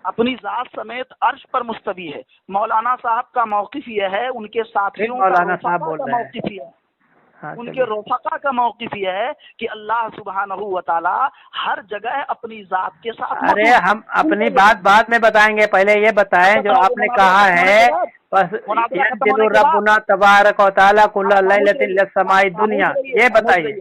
अपनी ज़ात समेत अर्श पर मुस्तवी है। मौलाना साहब का मौक़िफ़ यह है, उनके साथियों का मौक़िफ़ यह है, उनके रोफका का मौक़िफ़ यह है कि अल्लाह सुब्हानहू व तआला हर जगह अपनी ज़ात के साथ। अरे हम अपनी बात बाद में बताएंगे, पहले ये बताएं जो आपने कहा है। बस रब्बुना तबारक व तआला कुल्ला लैलतिन लिस्समाई दुनिया, ये बताइए।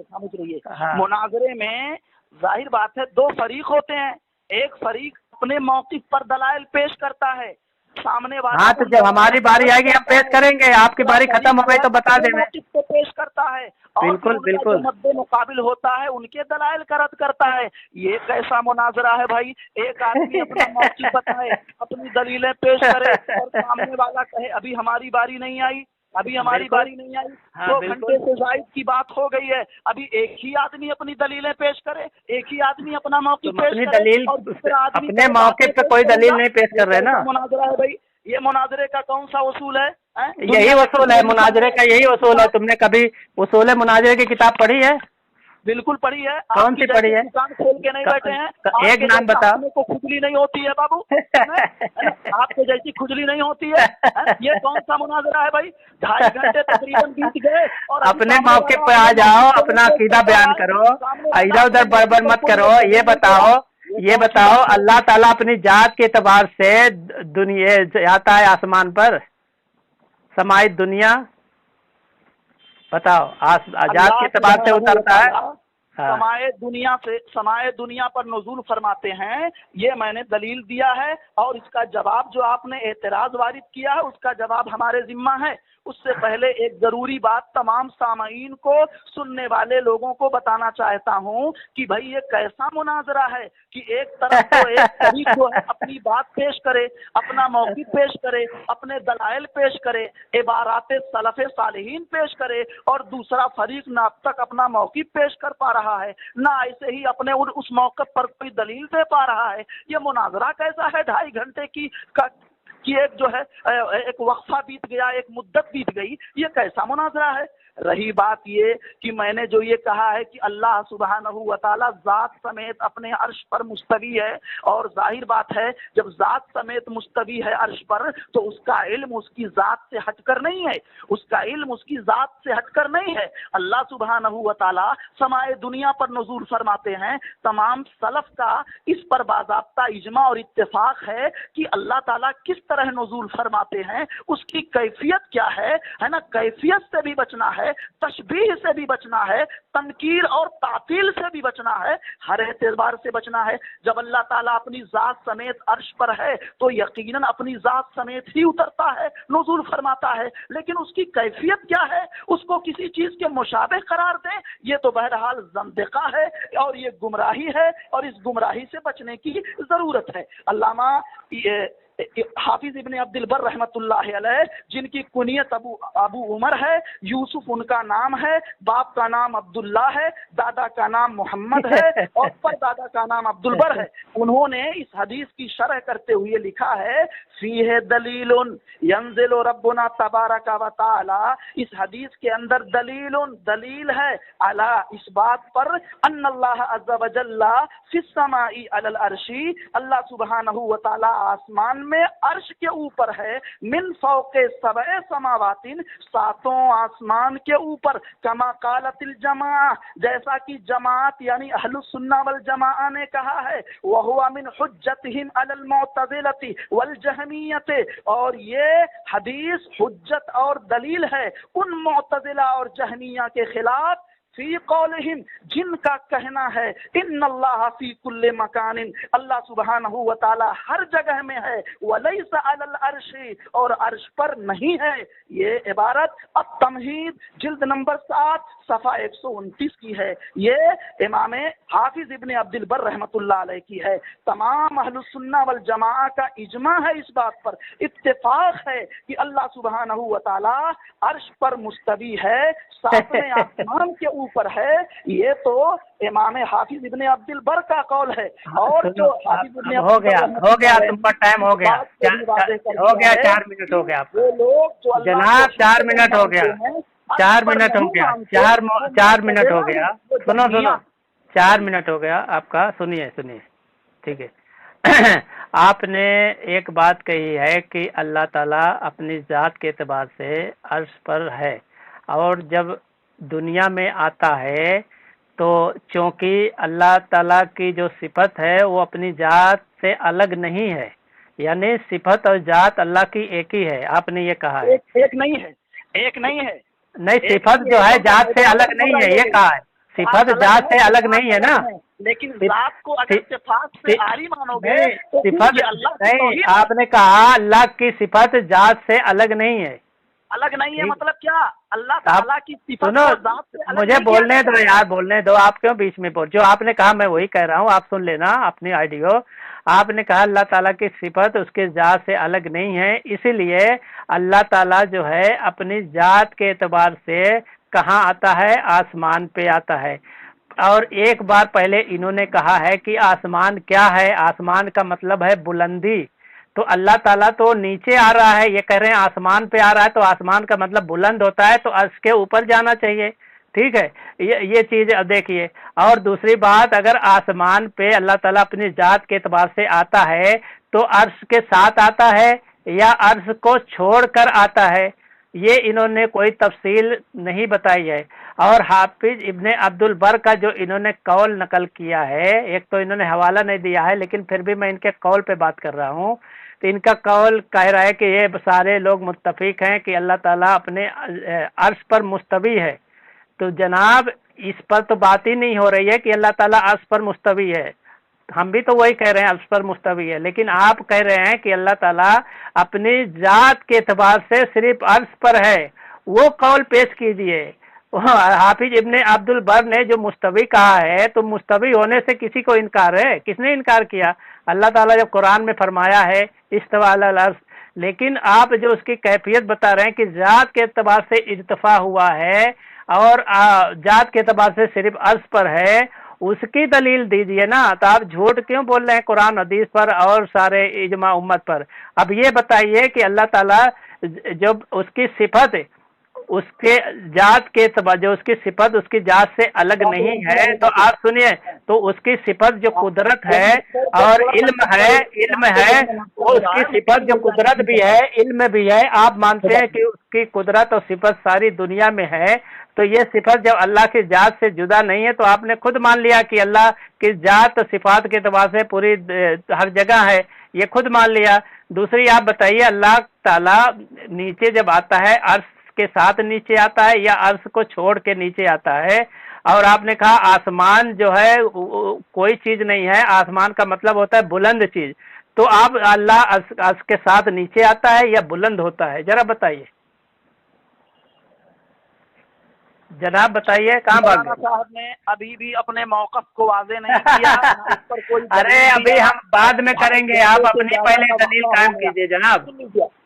मुनाज़रे में जाहिर बात है दो फरीक होते हैं। एक फरीक अपने मौक़िफ़ पर दलाइल पेश करता है, सामने वाला। हाँ तो जब हमारी बारी आएगी हम पेश करेंगे, आपकी बारी खत्म हो गई तो बता दें। को पेश करता है बिल्कुल बिल्कुल, मद्दे मुकाबिल होता है, उनके दलाइल का रद्द करता है। ये कैसा मुनाजरा है भाई? एक आदमी अपना मौक़िफ़ बताए, अपनी दलीलें पेश करे और सामने वाला कहे अभी हमारी बारी नहीं आई, अभी हमारी बारी नहीं आई। 2 घंटे से ज़ायद की बात हो गई है, अभी एक ही आदमी अपनी दलीलें पेश करे, एक ही आदमी अपना मौक़िफ़ पेश करे, दलील अपने मौक़िफ़ पे कोई दलील नहीं पेश कर रहे ना। मुनाजरा है भाई, ये मुनाजरे का कौन सा उसूल है? यही उसूल है मुनाजरे का, यही उसूल है। तुमने कभी उसूल मुनाजरे की किताब पढ़ी है? बिल्कुल पढ़ी है। कौन सी पढ़ी है? दुकान खोल के नहीं बैठे हैं, एक नाम बताओ। को खुजली नहीं होती है बाबू, आपके जैसी खुजली नहीं होती है। ये कौन सा मुनाजरा है भाई? 2.5 घंटे तकरीबन बीत गए और अपने मौके पे आ जाओ, अपना अकीदा बयान करो, इधर उधर बड़बड़ मत करो। ये बताओ अल्लाह ताला अपनी जात के एतबार से दुनिया जाता है आसमान पर, समाई दुनिया, बताओ जात के एतबार से उतरता है? समाए दुनिया पर नुज़ूल फरमाते हैं। ये मैंने दलील दिया है और इसका जवाब जो आपने एतराज़ वारिद किया है उसका जवाब हमारे जिम्मा है। उससे पहले एक जरूरी बात तमाम सामाईन को, सुनने वाले लोगों को बताना चाहता हूँ कि भाई ये कैसा मुनाजरा है कि एक तरफ तो एक फरीक जो है अपनी बात पेश करे, अपना मौक़िफ़ पेश करे, अपने दलाइल पेश करे, इबारात सलफ़े सालिहीन पेश करे, और दूसरा फरीक ना अब तक अपना मौक़िफ़ पेश कर पा रहा है, ना ऐसे ही अपने उस मौक़िफ़ पर कोई दलील दे पा रहा है। ये मुनाजरा कैसा है? 2.5 घंटे की एक जो है एक वक्फा बीत गया, एक मुद्दत बीत गई, ये कैसा मुनाजरा है? रही बात ये कि मैंने जो ये कहा है कि अल्लाह सुब्हानहू व तआला ज़ात समेत अपने अर्श पर मुस्तवी है, और जाहिर बात है जब ज़ात समेत मुस्तवी है अर्श पर तो उसका इल्म उसकी ज़ात से हटकर नहीं है, उसका इल्म उसकी ज़ात से हटकर नहीं है। अल्लाह सुब्हानहू व तआला समाए दुनिया पर नुज़ूल फरमाते हैं। तमाम सलफ का इस पर बाज़ाब्ता इजमा और इत्तेफाक है कि अल्लाह ताला किस طرح نزول فرماتے ہیں اس کی کیفیت کیا ہے نا، کیفیت سے بھی بچنا ہے، تشبیہ سے بھی بچنا ہے، تنکیر اور تعطیل سے بھی بچنا ہے، ہر اعتبار سے بچنا ہے۔ جب اللہ تعالیٰ اپنی ذات سمیت عرش پر ہے تو یقیناً اپنی ذات سمیت ہی اترتا ہے، نزول فرماتا ہے، لیکن اس کی کیفیت کیا ہے، اس کو کسی چیز کے مشابہ قرار دیں، یہ تو بہرحال زندقہ ہے اور یہ گمراہی ہے، اور اس گمراہی سے بچنے کی ضرورت ہے۔ علامہ حافظ ابن عبد البر رحمۃ اللہ علیہ، جن کی کنیت ابو عمر ہے، یوسف ان کا نام ہے، باپ کا نام عبداللہ ہے، دادا کا نام محمد ہے اور پر دادا کا نام عبد البر ہے، انہوں نے اس حدیث کی شرح کرتے ہوئے لکھا ہے فیہ دلیل ینزل ربنا تبارک و تعالی، اس حدیث کے اندر دلیل ہے علی اس بات پر ان اللہ عز و جل فی السماء علی العرش، اللہ سبحانہ و تعالی آسمان میں عرش کے اوپر ہے، من فوق سبع سماوات، ساتوں آسمان کے اوپر، کما قالت الجماعہ، جیسا کہ جماعت یعنی اہل السنہ والجماعہ نے کہا ہے، وہو من حجتہم علی المعتزلۃ والجہمیۃ، اور یہ حدیث حجت اور دلیل ہے ان معتزلہ اور جہمیہ کے خلاف، فی قولہم، جن کا کہنا ہے ان اللہ فی کل مکان، اللہ سبحانہ و تعالی ہر جگہ میں ہے، ولیس علی العرش، اور عرش پر نہیں ہے۔ یہ عبارت التمہید جلد نمبر 7 صفحہ 129 کی ہے، یہ امام حافظ ابن عبد البر رحمۃ اللہ علیہ کی ہے۔ تمام اہل السنہ والجماعہ کا اجماع ہے اس بات پر، اتفاق ہے کہ اللہ سبحانہ و تعالی عرش پر مستوی ہے، ساتویں آسمان کے اوپر ہے، یہ تو امام حافظ ابن عبد البر کا قول ہے، اور جو حافظ ابن ہو گیا تم پر ٹائم ہو گیا 4 منٹ ہو گیا آپ وہ لوگ جو جناب 4 منٹ ہو گیا 4 منٹ ہو گیا 4 منٹ ہو گیا سنو 4 منٹ ہو گیا آپ کا، سنیے ٹھیک ہے۔ آپ نے ایک بات کہی ہے کہ اللہ تعالیٰ اپنی ذات کے اعتبار سے عرش پر ہے، اور جب دنیا میں آتا ہے تو چونکہ اللہ تعالیٰ کی جو صفت ہے وہ اپنی ذات سے الگ نہیں ہے، یعنی صفت اور ذات اللہ کی ایک ہی ہے، آپ نے یہ کہا ہے۔ ایک نہیں ہے نہیں، صفت جو ہے ذات سے الگ نہیں ہے، یہ کہا ہے، صفت ذات سے الگ نہیں ہے نا، لیکن ذات کو اگر صفات سے عاری مانو گے تو صفت نہیں، آپ نے کہا اللہ کی صفت ذات سے الگ نہیں ہے۔ الگ نہیں ہے مطلب کیا؟ اللہ تعالیٰ کی صفت سنو، ذات سے الگ مجھے بولنے دو یار، بولنے دو، آپ کیوں بیچ میں بول، جو آپ نے کہا میں وہی کہہ رہا ہوں، آپ سن لینا اپنی آئیڈیو۔ آپ نے کہا اللہ تعالیٰ کی صفت اس کے ذات سے الگ نہیں ہے، اسی لیے اللہ تعالیٰ جو ہے اپنی ذات کے اعتبار سے کہاں آتا ہے؟ آسمان پہ آتا ہے۔ اور ایک بار پہلے انہوں نے کہا ہے کہ آسمان کیا ہے؟ آسمان کا مطلب ہے بلندی، تو اللہ تعالیٰ تو نیچے آ رہا ہے، یہ کہہ رہے ہیں آسمان پہ آ رہا ہے، تو آسمان کا مطلب بلند ہوتا ہے، تو عرش کے اوپر جانا چاہیے، ٹھیک ہے، یہ چیز دیکھیے۔ اور دوسری بات، اگر آسمان پہ اللہ تعالیٰ اپنی ذات کے اعتبار سے آتا ہے تو عرش کے ساتھ آتا ہے یا عرش کو چھوڑ کر آتا ہے، یہ انہوں نے کوئی تفصیل نہیں بتائی ہے۔ اور حافظ ابن عبد البر کا جو انہوں نے قول نقل کیا ہے، ایک تو انہوں نے حوالہ نہیں دیا ہے، لیکن پھر بھی میں ان کے قول پہ بات کر رہا ہوں، تو ان کا قول کہہ رہا ہے کہ یہ سارے لوگ متفق ہیں کہ اللہ تعالیٰ اپنے عرش پر مستوی ہے، تو جناب اس پر تو بات ہی نہیں ہو رہی ہے کہ اللہ تعالیٰ عرش پر مستوی ہے، ہم بھی تو وہی کہہ رہے ہیں عرش پر مستوی ہے، لیکن آپ کہہ رہے ہیں کہ اللہ تعالیٰ اپنی ذات کے اعتبار سے صرف عرش پر ہے، وہ قول پیش کیجئے۔ حافظ ابن عبد البر نے جو مستوی کہا ہے، تو مستوی ہونے سے کسی کو انکار ہے؟ کس نے انکار کیا؟ اللہ تعالیٰ جب قرآن میں فرمایا ہے استویٰ علی العرش، لیکن آپ جو اس کی کیفیت بتا رہے ہیں کہ ذات کے اعتبار سے ارتفاع ہوا ہے اور ذات کے اعتبار سے صرف عرش پر ہے، اس کی دلیل دیجئے نا، تو آپ جھوٹ کیوں بول رہے ہیں قرآن حدیث پر اور سارے اجماع امت پر؟ اب یہ بتائیے کہ اللہ تعالیٰ جب اس کی صفت उसके जात के एतबार जो उसकी सिफत उसकी जात से अलग नहीं है, तो आप सुनिए, तो उसकी सिफत जो कुदरत है और इल्म है, वो उसकी सिफत जो कुदरत भी है, इल्म भी है, आप मानते हैं कि उसकी कुदरत और सिफत सारी दुनिया में है, तो ये सिफत जब अल्लाह की जात से जुदा नहीं है, तो आपने खुद मान लिया कि अल्लाह की जात सिफात के एतबार से पूरी हर जगह है, ये खुद मान लिया। दूसरी आप बताइए, अल्लाह ताला नीचे जब आता है अर्श के साथ नीचे आता है या अर्श को छोड़ के नीचे आता है? और आपने कहा आसमान जो है कोई चीज नहीं है, आसमान का मतलब होता है बुलंद चीज, तो आप अल्लाह अर्श के साथ नीचे आता है या बुलंद होता है, जरा बताइए, जनाब बताइए, कहाँ भाग गए? साहब ने अभी भी अपने मौक़िफ़ को वाज़े नहीं किया। इस पर कोई अरे अभी हम बाद में करेंगे, आप अपनी पहले दलील कायम कीजिए जनाब।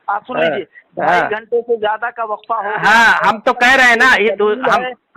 आप सुन लीजिए, 2.5 घंटे से ज्यादा का वक्फा हो गया। हाँ, हम तो कह रहे हैं ना, ये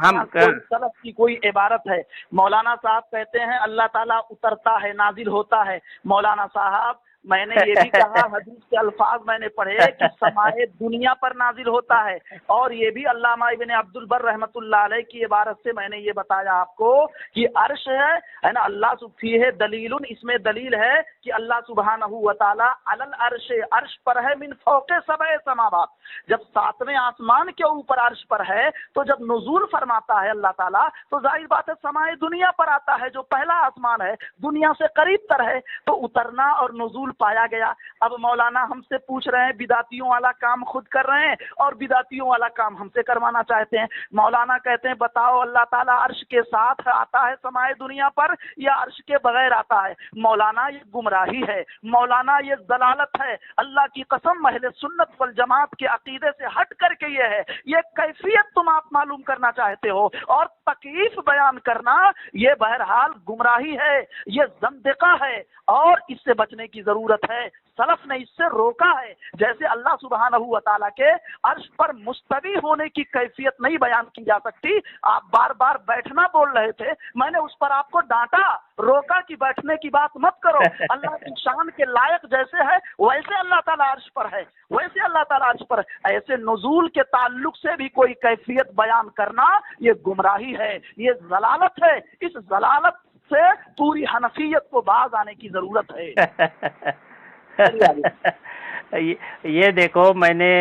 हम सलफ की कोई इबारत है। मौलाना साहब कहते हैं अल्लाह ताला उतरता है, नाजिल होता है। मौलाना साहब, मैंने ये भी कहा, हदीस के अल्फाज मैंने पढ़े कि समाए दुनिया पर नाजिल होता है, और ये भी अल्लामा इब्न अब्दुल बर रहमतुल्लाह अलैह की इबारत से मैंने ये बताया आपको कि अर्श है ना, अल्लाह सुब्ही है दलीलुन, इसमें दलील है कि अल्लाह सुब्हानहू व तआला अलल अर्श, अर्श पर है, मिन फौके सबए समावात, जब 7वें आसमान के ऊपर अर्श पर है, तो जब नुज़ूल फरमाता है अल्लाह ताला, तो जाहिर बात है समाए दुनिया पर आता है, जो पहला आसमान है, दुनिया से करीब तर है, तो उतरना और नुज़ूल पाया गया। अब मौलाना हमसे पूछ रहे हैं, बिदातियों वाला काम खुद कर रहे हैं और बिदातियों वाला काम हमसे करवाना चाहते हैं। मौलाना कहते हैं बताओ अल्लाह ताला अर्श के साथ आता है समाए दुनिया पर या अर्श के बगैर आता है? मौलाना ये गुमराही है, मौलाना ये दलालत है। अल्लाह की कसम, अहले सुन्नत वल जमात के अकीदे से हट करके ये कैफियत तुम आप मालूम करना चाहते हो और तकलीफ बयान करना, ये बहरहाल गुमराही है, ये ज़ंदिक़ा है और इससे बचने की जरूरत है। सलफ ने इससे रोका है। जैसे अल्लाह सुब्हानहू व तआला के अर्श पर मुस्तवी होने की कैफियत नहीं बयान की जा सकती। आप बार बार बैठना बोल रहे थे, मैंने उस पर आपको डांटा, रोका कि बैठने की बात मत करो। अल्लाह की शान के लायक जैसे है वैसे अल्लाह ताला अर्श पर है, वैसे अल्लाह ताला अर्श पर है। ऐसे नुज़ूल के ताल्लुक से भी कोई कैफियत बयान करना ये गुमराही है, ये ज़लालत है। इस ज़लालत से पूरी हनफियत को बाज आने की जरूरत है। ये देखो, मैंने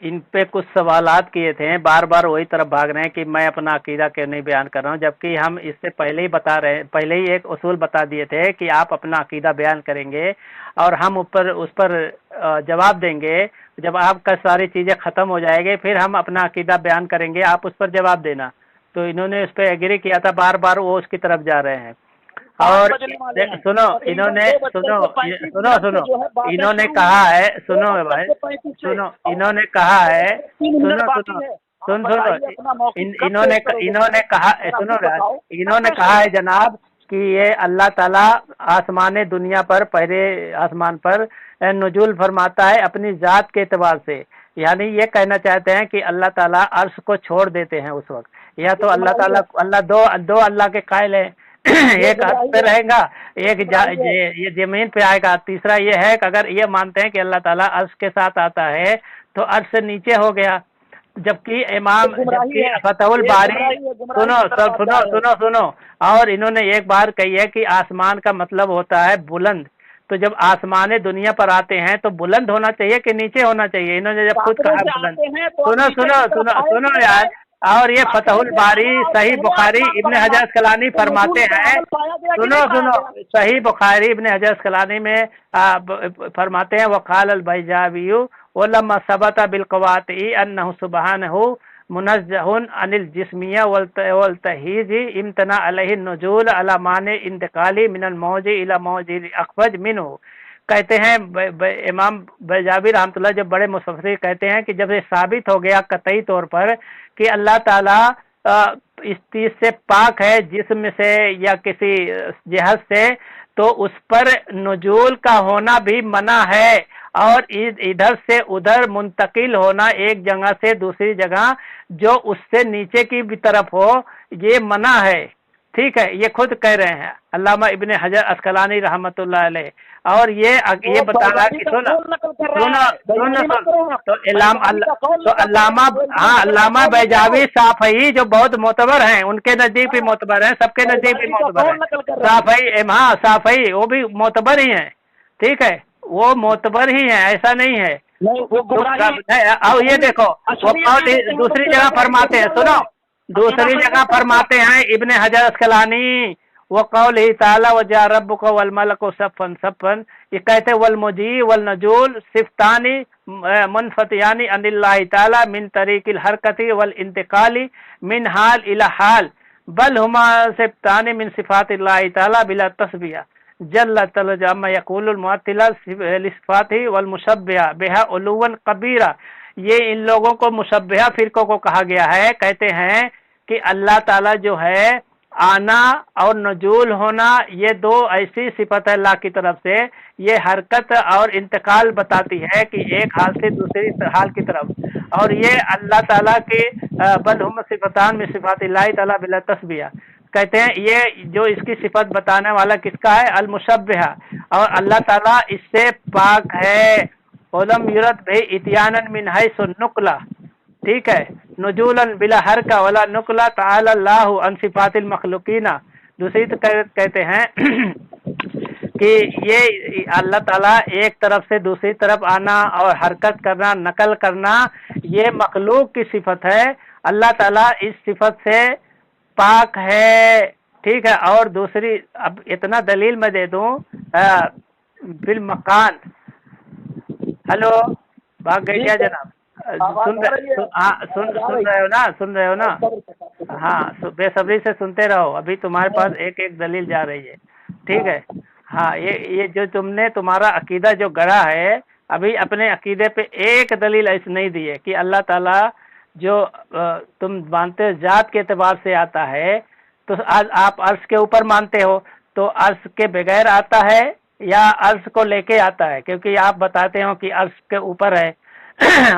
इन पे कुछ सवालात किए थे, बार बार वही तरफ भाग रहे हैं कि मैं अपना अकीदा क्यों नहीं बयान कर रहा हूँ, जबकि हम इससे पहले ही पहले ही एक उसूल बता दिए थे कि आप अपना अकीदा बयान करेंगे और हम उस पर जवाब देंगे। जब आपका सारी चीज़ें ख़त्म हो जाएंगे फिर हम अपना अकीदा बयान करेंगे, आप उस पर जवाब देना। तो इन्होंने उस पर एग्री किया था, बार बार वो उसकी तरफ जा रहे हैं। और सुनो, इन्होंने इन्होंने कहा है, सुनो भाई, सुनो, इन्होंने कहा है, इन्होंने कहा, सुनो, इन्होंने कहा है जनाब कि ये अल्लाह ताला आसमान दुनिया पर, पहले आसमान पर नुज़ूल फरमाता है अपनी ज़ात के एतबार से, यानी ये कहना चाहते हैं कि अल्लाह ताला अर्श को छोड़ देते हैं उस वक्त, या तो अल्लाह ताला, अल्लाह दो अल्लाह के कायल है, एक अर्श पे रहेगा, एक ये जमीन पे आएगा। तीसरा ये है कि अगर ये मानते हैं कि अल्लाह ताला अर्श के साथ आता है तो अर्श से नीचे हो गया, जबकि फतहुल बारी, सुनो, और इन्होंने एक बार कही है कि आसमान का मतलब होता है बुलंद, तो जब आसमान दुनिया पर आते हैं तो बुलंद होना चाहिए कि नीचे होना चाहिए? इन्होंने जब खुद कहा बुलंद, सुनो यार, और ये फतहुल बारी, सही बुखारी, इब्न हजर अस्कलानी फरमाते हैं, सुनो, सही बुखारी इब्न हजर अस्कलानी में फरमाते हैं, वक़ाल अल-बैजावी वलम्मा सबता बिलक़वाती अन्नहु सुब्हानहु मुनज़्ज़हुन अनिल जिस्मिया वल तहीज़ी इम्तना अलैहि नुज़ूल अला माने इंतकाली मिनल मौजी इला मौजी अखफज मिनहु। कहते हैं इमाम बैजावी रहमतुल्लाह, जब बड़े मुफस्सिर कहते हैं कि जब ये साबित हो गया कतई तौर पर कि अल्लाह ताला इस चीज से पाक है, जिस्म से या किसी जिहत से, तो उस पर नुज़ूल का होना भी मना है, और इधर से उधर मुंतकिल होना एक जगह से दूसरी जगह जो उससे नीचे की भी तरफ हो, ये मना है। ٹھیک ہے، یہ خود کہہ رہے ہیں علامہ ابن حجر اسقلانی رحمۃ اللہ علیہ، اور یہ بتا رہا کہ تو علامہ بیجاوی صافئی جو بہت معتبر ہیں، ان کے نزدیک بھی معتبر ہیں، سب کے نزدیک بھی معتبر ہیں، صافئی، ہاں صافئی وہ بھی معتبر ہی ہیں، ٹھیک ہے، وہ معتبر ہی ہیں، ایسا نہیں ہے۔ اور یہ دیکھو وہ دوسری جگہ فرماتے ہیں، سنو دوسری جگہ فرماتے ہیں ابن حجر اسقلانی، وقولہ تعالی وجاء ربک والملک صفا صفا، یہ کہتے والمجیء والنزول صفتان منفتیان عن اللہ تعالی من طریق الحرکت والانتقال من حال الى حال، بل ہما صفتان من صفات اللہ تعالی بلا تشبیہ جل تعالی عما یقول المعطلہ لصفاتہ والمشبہہ بہا علوا کبیرا۔ یہ ان لوگوں کو مشبہہ فرقوں کو کہا گیا ہے، کہتے ہیں کہ اللہ تعالیٰ جو ہے آنا اور نزول ہونا یہ دو ایسی صفت ہے اللہ کی طرف سے، یہ حرکت اور انتقال بتاتی ہے کہ ایک حال سے دوسری حال کی طرف، اور یہ اللہ تعالیٰ کے بل ہم صفتان میں صفات اللہ تعالیٰ بلا تشبیہ، کہتے ہیں یہ جو اس کی صفت بتانے والا کس کا ہے؟ المشبہہ، اور اللہ تعالیٰ اس سے پاک ہے۔ علم یرد بے اتیانا من حیث النقلہ، ٹھیک ہے، نزولا بلا حرکہ ولا نقلہ تعالی اللہ عن صفات المخلوقین۔ دوسری تو کہتے ہیں کہ یہ اللہ تعالیٰ ایک طرف سے دوسری طرف آنا اور حرکت کرنا، نقل کرنا، یہ مخلوق کی صفت ہے، اللہ تعالیٰ اس صفت سے پاک ہے، ٹھیک ہے۔ اور دوسری اب اتنا دلیل میں دے دوں بالمکان، ہلو بھاگ گئی کیا جناب؟ سن رہے ہو نا؟ ہاں بے صبری سے سنتے رہو، ابھی تمہارے پاس ایک ایک دلیل جا رہی ہے، ٹھیک ہے۔ ہاں یہ جو تم نے تمہارا عقیدہ جو گڑھا ہے، ابھی اپنے عقیدے پہ ایک دلیل ایسی نہیں دی ہے کہ اللہ تعالیٰ جو تم مانتے ہو ذات کے اعتبار سے آتا ہے، تو آپ عرش کے اوپر مانتے ہو، تو عرش کے بغیر آتا ہے یا عرش کو لے کے آتا ہے؟ کیونکہ آپ بتاتے ہو کہ عرش کے اوپر ہے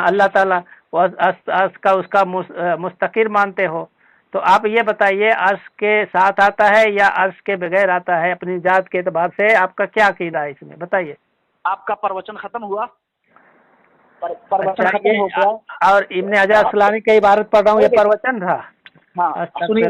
اللہ تعالیٰ، عرش کا اس کا مستقر مانتے ہو، تو آپ یہ بتائیے عرش کے ساتھ آتا ہے یا عرش کے بغیر آتا ہے؟ اپنی ذات کے اعتبار سے آپ کا کیا عقیدہ ہے اس میں بتائیے؟ آپ کا پروچن ختم ہوا؟ اچھا، اور ابن حجر اسقلانی کی عبارت پڑھ رہا ہوں، یہ پروچن تھا؟ ہاں سنیے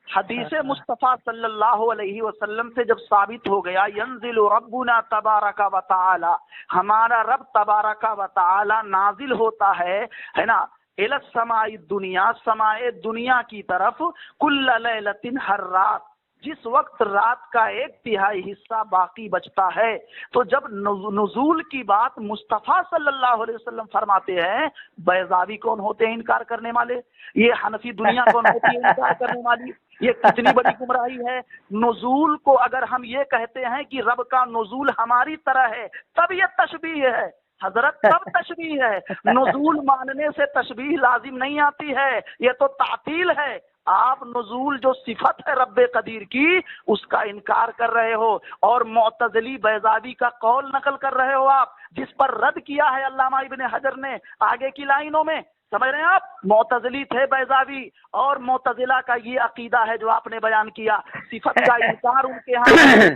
حدیث مصطفیٰ صلی اللہ علیہ وسلم سے جب ثابت ہو گیا ینزل ربنا تبارک و تعالی، ہمارا رب تبارک و تعالی نازل ہوتا ہے نا، الی السماء الدنیا، سماء دنیا کی طرف، کل لیلۃ، ہر رات، جس وقت رات کا 1/3 حصہ باقی بچتا ہے۔ تو جب نزول کی بات مصطفیٰ صلی اللہ علیہ وسلم فرماتے ہیں، بیضاوی کون ہوتے ہیں انکار کرنے والے؟ یہ حنفی دنیا کون ہوتی ہے انکار کرنے والی؟ یہ کتنی بڑی گمراہی ہے۔ نزول کو اگر ہم یہ کہتے ہیں کہ رب کا نزول ہماری طرح ہے، تب یہ تشبیہ ہے حضرت، تب تشبیہ ہے۔ نزول ماننے سے تشبیہ لازم نہیں آتی ہے، یہ تو تعطیل ہے۔ آپ نزول جو صفت ہے رب قدیر کی، اس کا انکار کر رہے ہو، اور معتزلی بیضاوی کا قول نقل کر رہے ہو آپ، جس پر رد کیا ہے علامہ ابن حجر نے آگے کی لائنوں میں۔ سمجھ رہے ہیں آپ؟ معتزلی تھے بیضاوی، اور معتزلہ کا یہ عقیدہ ہے جو آپ نے بیان کیا، صفت کا انکار ان کے ہاں،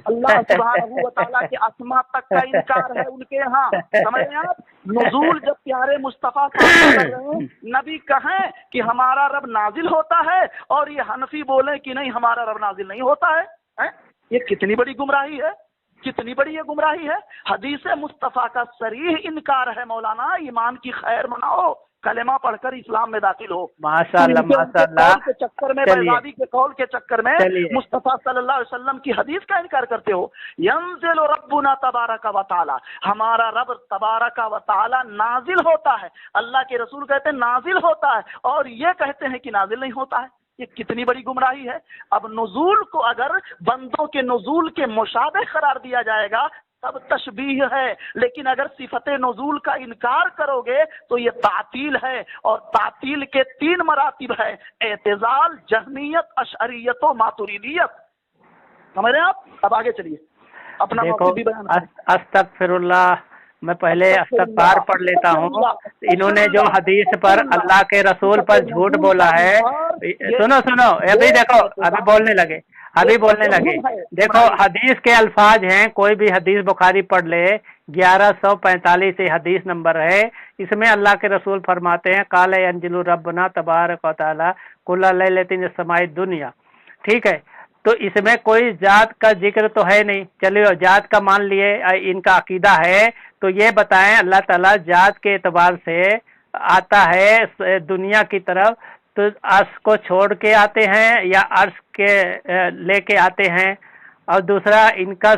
اللہ سبحانہ و تعالیٰ کے اسماء تک کا انکار ہے ان کے ہاں۔ سمجھ رہے ہیں آپ؟ نزول جب پیارے مصطفیٰ صلی اللہ علیہ وسلم نبی کہیں کہ ہمارا رب نازل ہوتا ہے، اور یہ حنفی بولیں کہ نہیں ہمارا رب نازل نہیں ہوتا ہے، یہ کتنی بڑی گمراہی ہے، کتنی بڑی یہ گمراہی ہے۔ حدیث مصطفیٰ کا صریح انکار ہے مولانا، ایمان کی خیر مناؤ، کلمہ پڑھ کر اسلام میں داخل ہو۔ ماشاءاللہ ماشاءاللہ، کے چکر میں، بیضاوی کے قول کے چکر میں مصطفیٰ صلی اللہ علیہ وسلم کی حدیث کا انکار کرتے ہو۔ ینزل ربنا تبارک و تعالی، ہمارا رب تبارک و تعالی نازل ہوتا ہے، اللہ کے رسول کہتے ہیں نازل ہوتا ہے، اور یہ کہتے ہیں کہ نازل نہیں ہوتا ہے۔ یہ کتنی بڑی گمراہی ہے۔ اب نزول کو اگر بندوں کے نزول کے مشابہ قرار دیا جائے گا تب تشبیہ ہے، لیکن اگر صفت نزول کا انکار کرو گے تو یہ تعطیل ہے، اور تعطیل کے 3 مراتب ہے: اعتزال، جہمیت، اشعریت و ماتریدیت۔ سمجھ رہے ہیں آپ؟ اب آگے چلیے اپنا موقف بھی بیان کریں۔ استغفر اللہ، میں پہلے استغفار پڑھ لیتا ہوں۔ انہوں نے جو حدیث پر اللہ کے رسول پر جھوٹ بولا ہے، सुनो सुनो, अभी देखो, अभी बोलने लगे, अभी बोलने लगे। देखो हदीस के अल्फाज हैं, कोई भी हदीस बुखारी पढ़ ले, 1145 ये हदीस नंबर है। इसमें अल्लाह के रसूल फरमाते हैं, काले अंजलु रब्बना तबारक व तआला कुल्ला लैलतिन समाई दुनिया। ठीक है, तो इसमें कोई जात का जिक्र तो है नहीं। चलिए जात का मान लिए, इनका अकीदा है, तो ये बताएं अल्लाह ताला जात के एतबार से आता है दुनिया की तरफ, तो अर्श को छोड़ के आते हैं या अर्श के लेके आते हैं? और दूसरा, इनका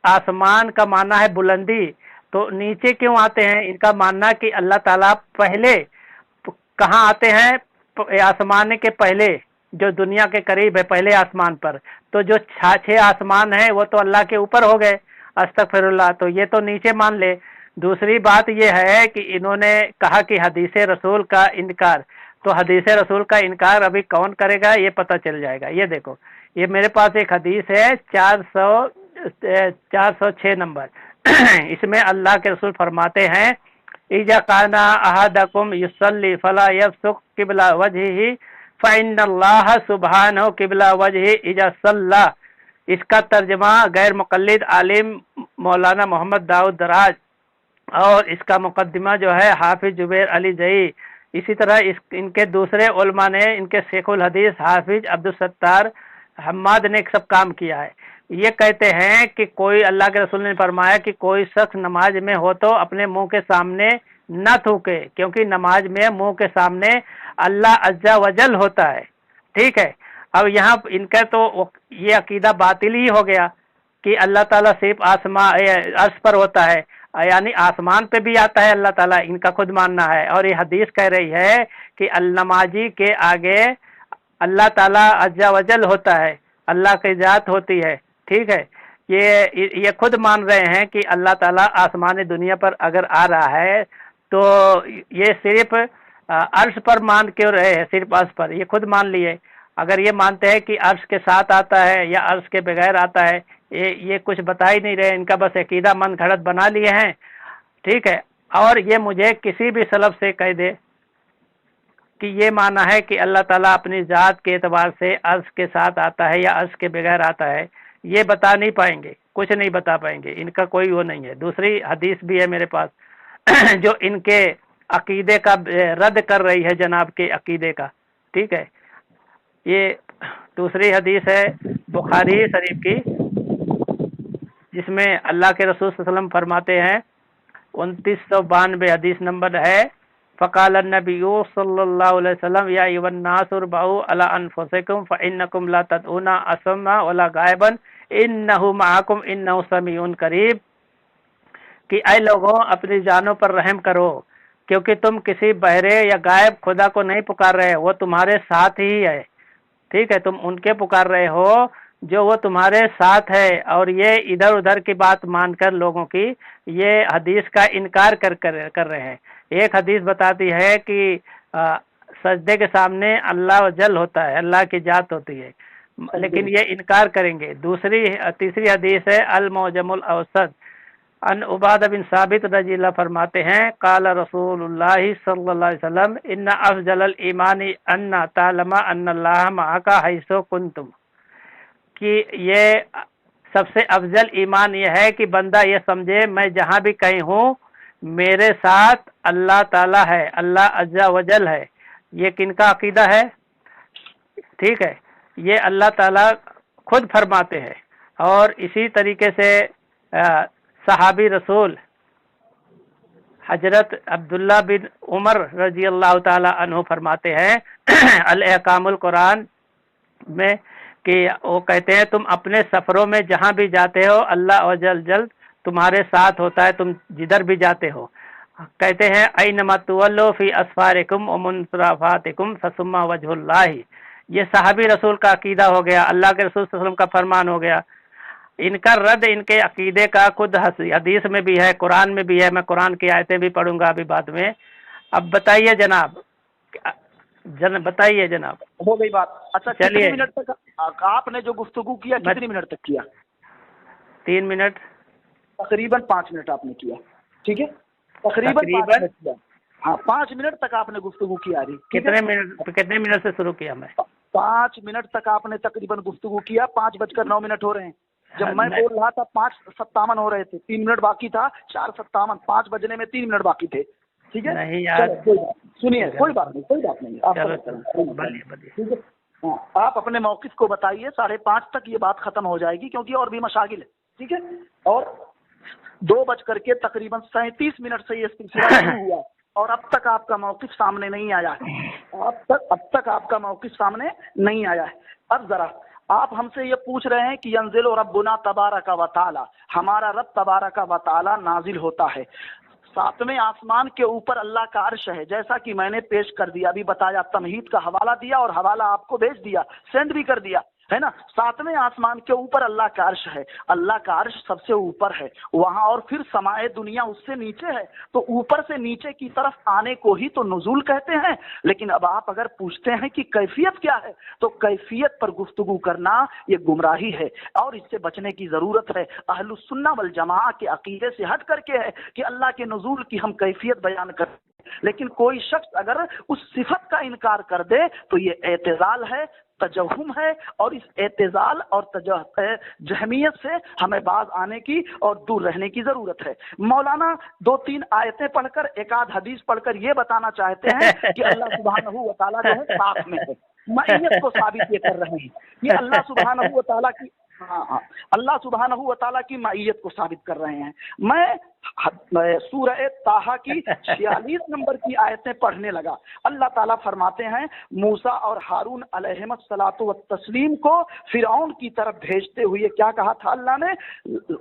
आसमान का मानना है बुलंदी, तो नीचे क्यों आते हैं? इनका मानना कि अल्लाह ताला पहले कहाँ आते हैं? आसमान के पहले, जो दुनिया के करीब है, पहले आसमान पर। तो जो 6 आसमान है वो तो अल्लाह के ऊपर हो गए, अस्तगफिरुल्लाह, तो ये तो नीचे मान ले। दूसरी बात ये है कि इन्होंने कहा कि हदीस रसूल का इनकार, तो हदीस रसूल का इनकार अभी कौन करेगा ये पता चल जाएगा। ये देखो, ये मेरे पास एक हदीस है 406 नंबर। इसमें अल्लाह के रसूल फरमाते हैं, इजा काना अहदकुम युसल्ली फला यफसुक किबला वजहिही फ़इन्नल्लाह सुब्हानहु किबला वजही इजा सल्ला। इसका तर्जमा गैर मुक़ल्लिद आलिम मौलाना मोहम्मद दाऊद दराज, और इसका मुकद्दिमा जो है हाफिज जुबैर अली जई। इसी तरह इनके दूसरे उलमा ने, इनके शेखुल हदीस हाफिज अब्दुल सत्तार हम्माद ने सब काम किया है। ये कहते हैं कि कोई, अल्लाह के रसूल ने फरमाया कि कोई शख्स नमाज में हो तो अपने मुंह के सामने न थूके, क्योंकि नमाज में मुंह के सामने अल्लाह अज्जा वजल होता है। ठीक है, अब यहाँ इनका तो ये अकीदा बातिल ही हो गया कि अल्लाह ताला सिर्फ अर्श पर होता है, यानी आसमान पे भी आता है अल्लाह ताला, इनका खुद मानना है। और ये हदीस कह रही है कि नमाजी के आगे अल्लाह ताला अज्जा वजल होता है, अल्लाह की जात होती है। ठीक है, ये खुद मान रहे हैं कि अल्लाह ताला आसमान दुनिया पर अगर आ रहा है तो ये सिर्फ अर्श पर मान क्यों रहे हैं, सिर्फ अर्श पर, ये खुद मान लिए। अगर ये मानते हैं कि अर्श के साथ आता है या अर्श के बगैर आता है, ये कुछ बता ही नहीं रहे, इनका बस अकीदा मन घड़त बना लिए हैं। ठीक है, और ये मुझे किसी भी सलफ से कह दे कि ये माना है कि अल्लाह ताला अपनी ज़ात के एतबार से अर्श के साथ आता है या अर्श के बगैर आता है, ये बता नहीं पाएंगे, कुछ नहीं बता पाएंगे, इनका कोई वो नहीं है। दूसरी हदीस भी है मेरे पास जो इनके अकीदे का रद्द कर रही है, जनाब के अकीदे का। ठीक है, ये दूसरी हदीस है बुखारी शरीफ की, जिसमें अल्लाह के रसूल सल्लल्लाहु अलैहि वसल्लम फरमाते हैं, 2992 हदीस नंबर है, फ़क़ाल नबिय्यु सल्लल्लाहु अलैहि वसल्लम या अय्युहन्नास उरबऊ अला अनफुसिकुम फ़इन्नकुम ला तदऊना असम्मा वला गायबन इन्नहु मअकुम इन्नहु समीउन करीब, कि ऐ लोगों अपनी जानों पर रहम करो, क्योंकि तुम किसी बहरे या गायब खुदा को नहीं पुकार रहे, वो तुम्हारे साथ ही है। ठीक है, तुम उनके पुकार रहे हो जो वो तुम्हारे साथ है। और ये इधर उधर की बात मानकर लोगों की ये हदीस का इनकार कर रहे हैं। एक हदीस बताती है कि सजदे के सामने अल्लाह जल होता है, अल्लाह की जात होती है, लेकिन ये इनकार करेंगे। तीसरी हदीस है अल मौजमुल औसत, अन उबादा बिन साबित रज़ियल्लाहु फरमाते हैं, काला रसूलुल्लाह सल्लल्लाहु अलैहि वसल्लम इन्ना अफजलल ईमानी अन्ना तालमा अन्नल्लाह मअका हैसो कुंतुम, कि ये सबसे अफजल ईमान ये है कि बंदा ये समझे मैं जहाँ भी कहीं हूँ मेरे साथ अल्लाह ताला है, अल्लाह अज्जा वजल है। ये किनका अकीदा है? ठीक है, ये अल्लाह ताला खुद फरमाते हैं। और इसी तरीके से सहाबी रसूल हजरत अब्दुल्ला बिन उमर रजी अल्लाह ताला अन्हु फरमाते हैं अल अहकामुल कुरान में, कि वो कहते हैं तुम अपने सफ़रों में जहाँ भी जाते हो अल्लाह अज़्ज़ल जल तुम्हारे साथ होता है, तुम जिधर भी जाते हो। कहते हैं ऐनमा तुवल्लु फी अस्फारिकुम व मुनसराफातिकुम फसुम्मा वजहुल्लाहि। ये सहाबी रसूल का अकीदा हो गया, अल्लाह के रसूल सल्लल्लाहु अलैहि वसल्लम का फरमान हो गया। इनका रद्द इनके अकीदे का खुद हदीस में भी है, कुरान में भी है। मैं कुरान की आयतें भी पढ़ूंगा अभी बाद में। अब बताइए जनाब, बताइए जनाब। हो गई बात। अच्छा, चलिए, कितने मिनट तक आपने जो गुफ्तगू किया कितने मिनट तक किया? 3 मिनट, तकरीबन 5 मिनट आपने किया। ठीक है, तकरीबन 5 मिनट किया। हाँ 5 मिनट तक आपने गुफ्तगू किया अभी। कितने मिनट से शुरू किया मैं? 5 मिनट तक आपने तकरीबन गुफ्तगू किया। 5:09 हो रहे हैं। जब मैं बोल रहा था 5:57 हो रहे थे, 3 मिनट बाकी था। 4:57, 5 बजने में 3 मिनट बाकी थे। ठीक है, नहीं यार, सुनिए, कोई बात नहीं, आप ठीक है। हाँ, आप अपने मौक़िफ़ को बताइए, 5:30 तक ये बात खत्म हो जाएगी, क्योंकि और भी मशागिल है। ठीक है, और 2 बज करके तकरीबन 37 मिनट से ये सिलसिला शुरू हुआ और अब तक आपका मौक़िफ़ सामने नहीं आया है। अब तक आपका मौक़िफ़ सामने नहीं आया है। अब जरा आप हमसे ये पूछ रहे हैं कि यंज़िलु रब्बुना तबारक व तआला, हमारा रब तबारक व तआला नाजिल होता है। 7वें आसमान के ऊपर अल्लाह का अर्श है, जैसा कि मैंने पेश कर दिया, अभी बताया, तमहीद का हवाला दिया और हवाला आपको भेज दिया, सेंड भी कर दिया, है ना। 7वें आसमान के ऊपर अल्लाह का अर्श है। अल्लाह का अर्श सबसे ऊपर है वहाँ, और फिर समाए दुनिया उससे नीचे है। तो ऊपर से नीचे की तरफ आने को ही तो नुज़ूल कहते हैं। लेकिन अब आप अगर पूछते हैं कि कैफियत क्या है, तो कैफियत पर गुफ्तगू करना ये गुमराही है और इससे बचने की ज़रूरत है। अहलुस सुन्ना वल जमाआ के अकीदे से हट करके है कि अल्लाह के नुज़ूल की हम कैफियत बयान करें। लेकिन कोई शख्स अगर उस सिफत का इनकार कर दे तो ये एतज़ाल है, तजहुम है, और इस एतज़ाल और जहमियत से हमें बाज आने की और दूर रहने की जरूरत है। मौलाना 2-3 आयतें पढ़कर, एक आध हदीस पढ़कर ये बताना चाहते हैं कि अल्लाह सुब्हानहू व तआला जो है साथ में है, मईयत को साबित ये कर रहे हैं। ये अल्लाह सुब्हानहू व तआला की अल्लाह सुब्हानहू व तआला की मईयत को साबित कर रहे हैं। मैं सूरह ताहा की 46 नंबर की आयतें पढ़ने लगा। अल्लाह ताला फरमाते हैं, मूसा और हारून अलैहिस्सलातु व तस्लीम को फिरौन की तरफ भेजते हुए क्या कहा था अल्लाह ने?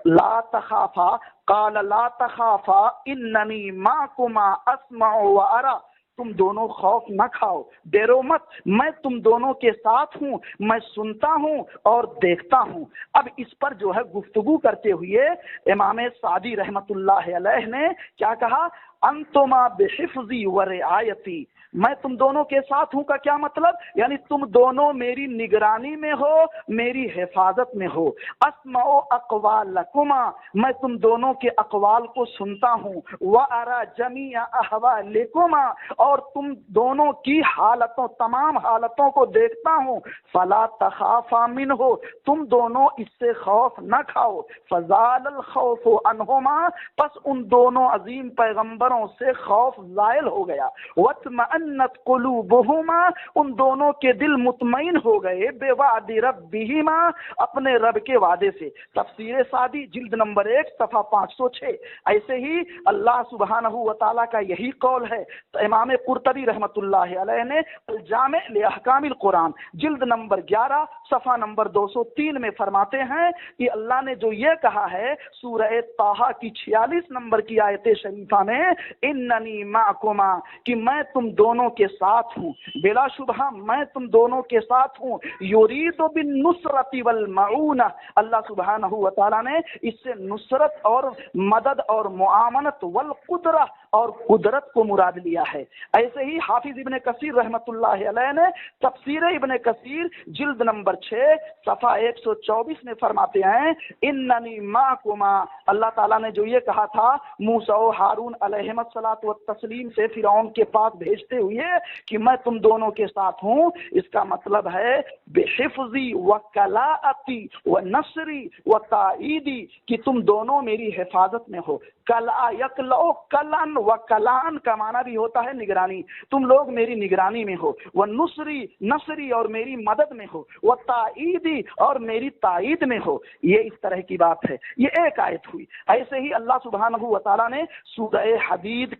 ला तखाफा काल ला तखाफा इन्ननी माकुमा अस्माउ व अरा, तुम दोनों खौफ न खाओ, डरो मत, मैं तुम दोनों के साथ हूँ, मैं सुनता हूँ और देखता हूँ। अब इस पर जो है गुफ्तगू करते हुए इमाम सादी रहमतुल्लाह अलैह ने क्या कहा? अंतुमा बिहिफ्ज़ी व रिआयती, मैं तुम दोनों के साथ हूँ का क्या मतलब? यानी तुम दोनों मेरी निगरानी में हो, मेरी हिफाजत में हो। अस्माउ अक़वालकुमा, मैं तुम दोनों के अक़वाल को सुनता हूँ। व अरा जमीअ अहवालिकुमा, और तुम दोनों की हालतों, तमाम हालतों को देखता हूँ। फला तखाफा मिन्हु, तुम दोनों इससे खौफ न खाओ। फज़ालल खौफु अन्हुमा, बस उन दोनों अजीम पैगंबरों से खौफ ज़ायल हो गया। वत्मअन्नत क़ुलूबुहुमा, उन दोनों के दिल मुतमईन हो गए। बेवादि रब्बिहिमा, अपने रब के वादे से। तफसीर सादी जिल्द नंबर 1 सफ़ा 506। ऐसे ही अल्लाह सुब्हानहू व तआला का यही कौल है। तो इमाम कुर्तबी रहमतुल्लाह अलैह ने जामे ले अहकामिल कुरान जिल्द नंबर 11 सफ़ा नंबर 203 में फरमाते हैं कि अल्लाह ने जो ये कहा है सूरह ताहा की 46 नंबर की आयत शरीफा में, इन्ननी माकुमा, कि मैं तुम दोनों के साथ हूँ, बिलाशुबहा मैं तुम दोनों के साथ हूँ। युरीदु बिन नुसरति वल मऊना, अल्लाह सुब्हानहू व तआला ने इससे नुसरत और मदद और मुआमनत वल कुदरा और कुदरत को मुराद लिया है। ऐसे ही हाफिज इब्ने कसीर रहमतुल्लाह अलैह ने तफसीर इब्ने कसीर जिल्द नंबर 6 सफ़ा 124 में फरमाते हैं, इन्ननी माकुमा, अल्लाह ताला ने जो ये कहा था मूसा और हारून अलैहिस्सलातु व तस्लीम से फिरौन के पास भेजते हुए कि मैं तुम दोनों के साथ हूँ, इसका मतलब है बिहिफ्ज़ी व कलाअती व नसरी व ताईदी, कि तुम दोनों मेरी हिफाजत में हो। कला यकलो कलन व कलान का माना भी होता है निगरानी, तुम लोग मेरी निगरानी में हो। व नुसरी, नसरी, और मेरी मदद में हो। व ताईदी, और मेरी ताईद में हो। ये इस तरह की बात है। ये एक आयत हुई। ऐसे ही अल्लाह सुब्हानहू व तआला ने सूरह हदीद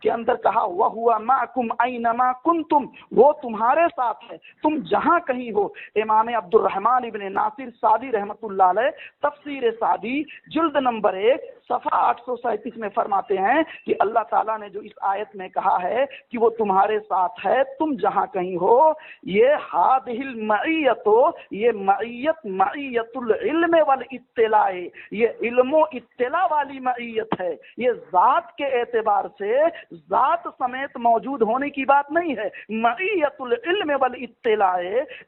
के अंदर कहा, वह हुआ माकुम ऐनमा कुंतुम, वो तुम्हारे साथ है, तुम जहां कहीं हो। इमाम अब्दुर रहमान इब्ने नासिर सादी रहमतुल्लाह अलैह तफसीर सादी जिल्द नंबर 1 सफ़ा 837 में फरमाते हैं कि अल्लाह ताला ने जो इस आयत में कहा है कि वो तुम्हारे साथ है, तुम जहां कहीं हो, ये हादिहिल मईयतो, ये मईयत मईयतुल इल्म वल इत्तिलाए, ये इल्मो इत्तिला वाली मईयत है। ये जात के एतबार से ذات سمیت موجود ہونے کی بات نہیں ہے. معیت العلم والاطلاع،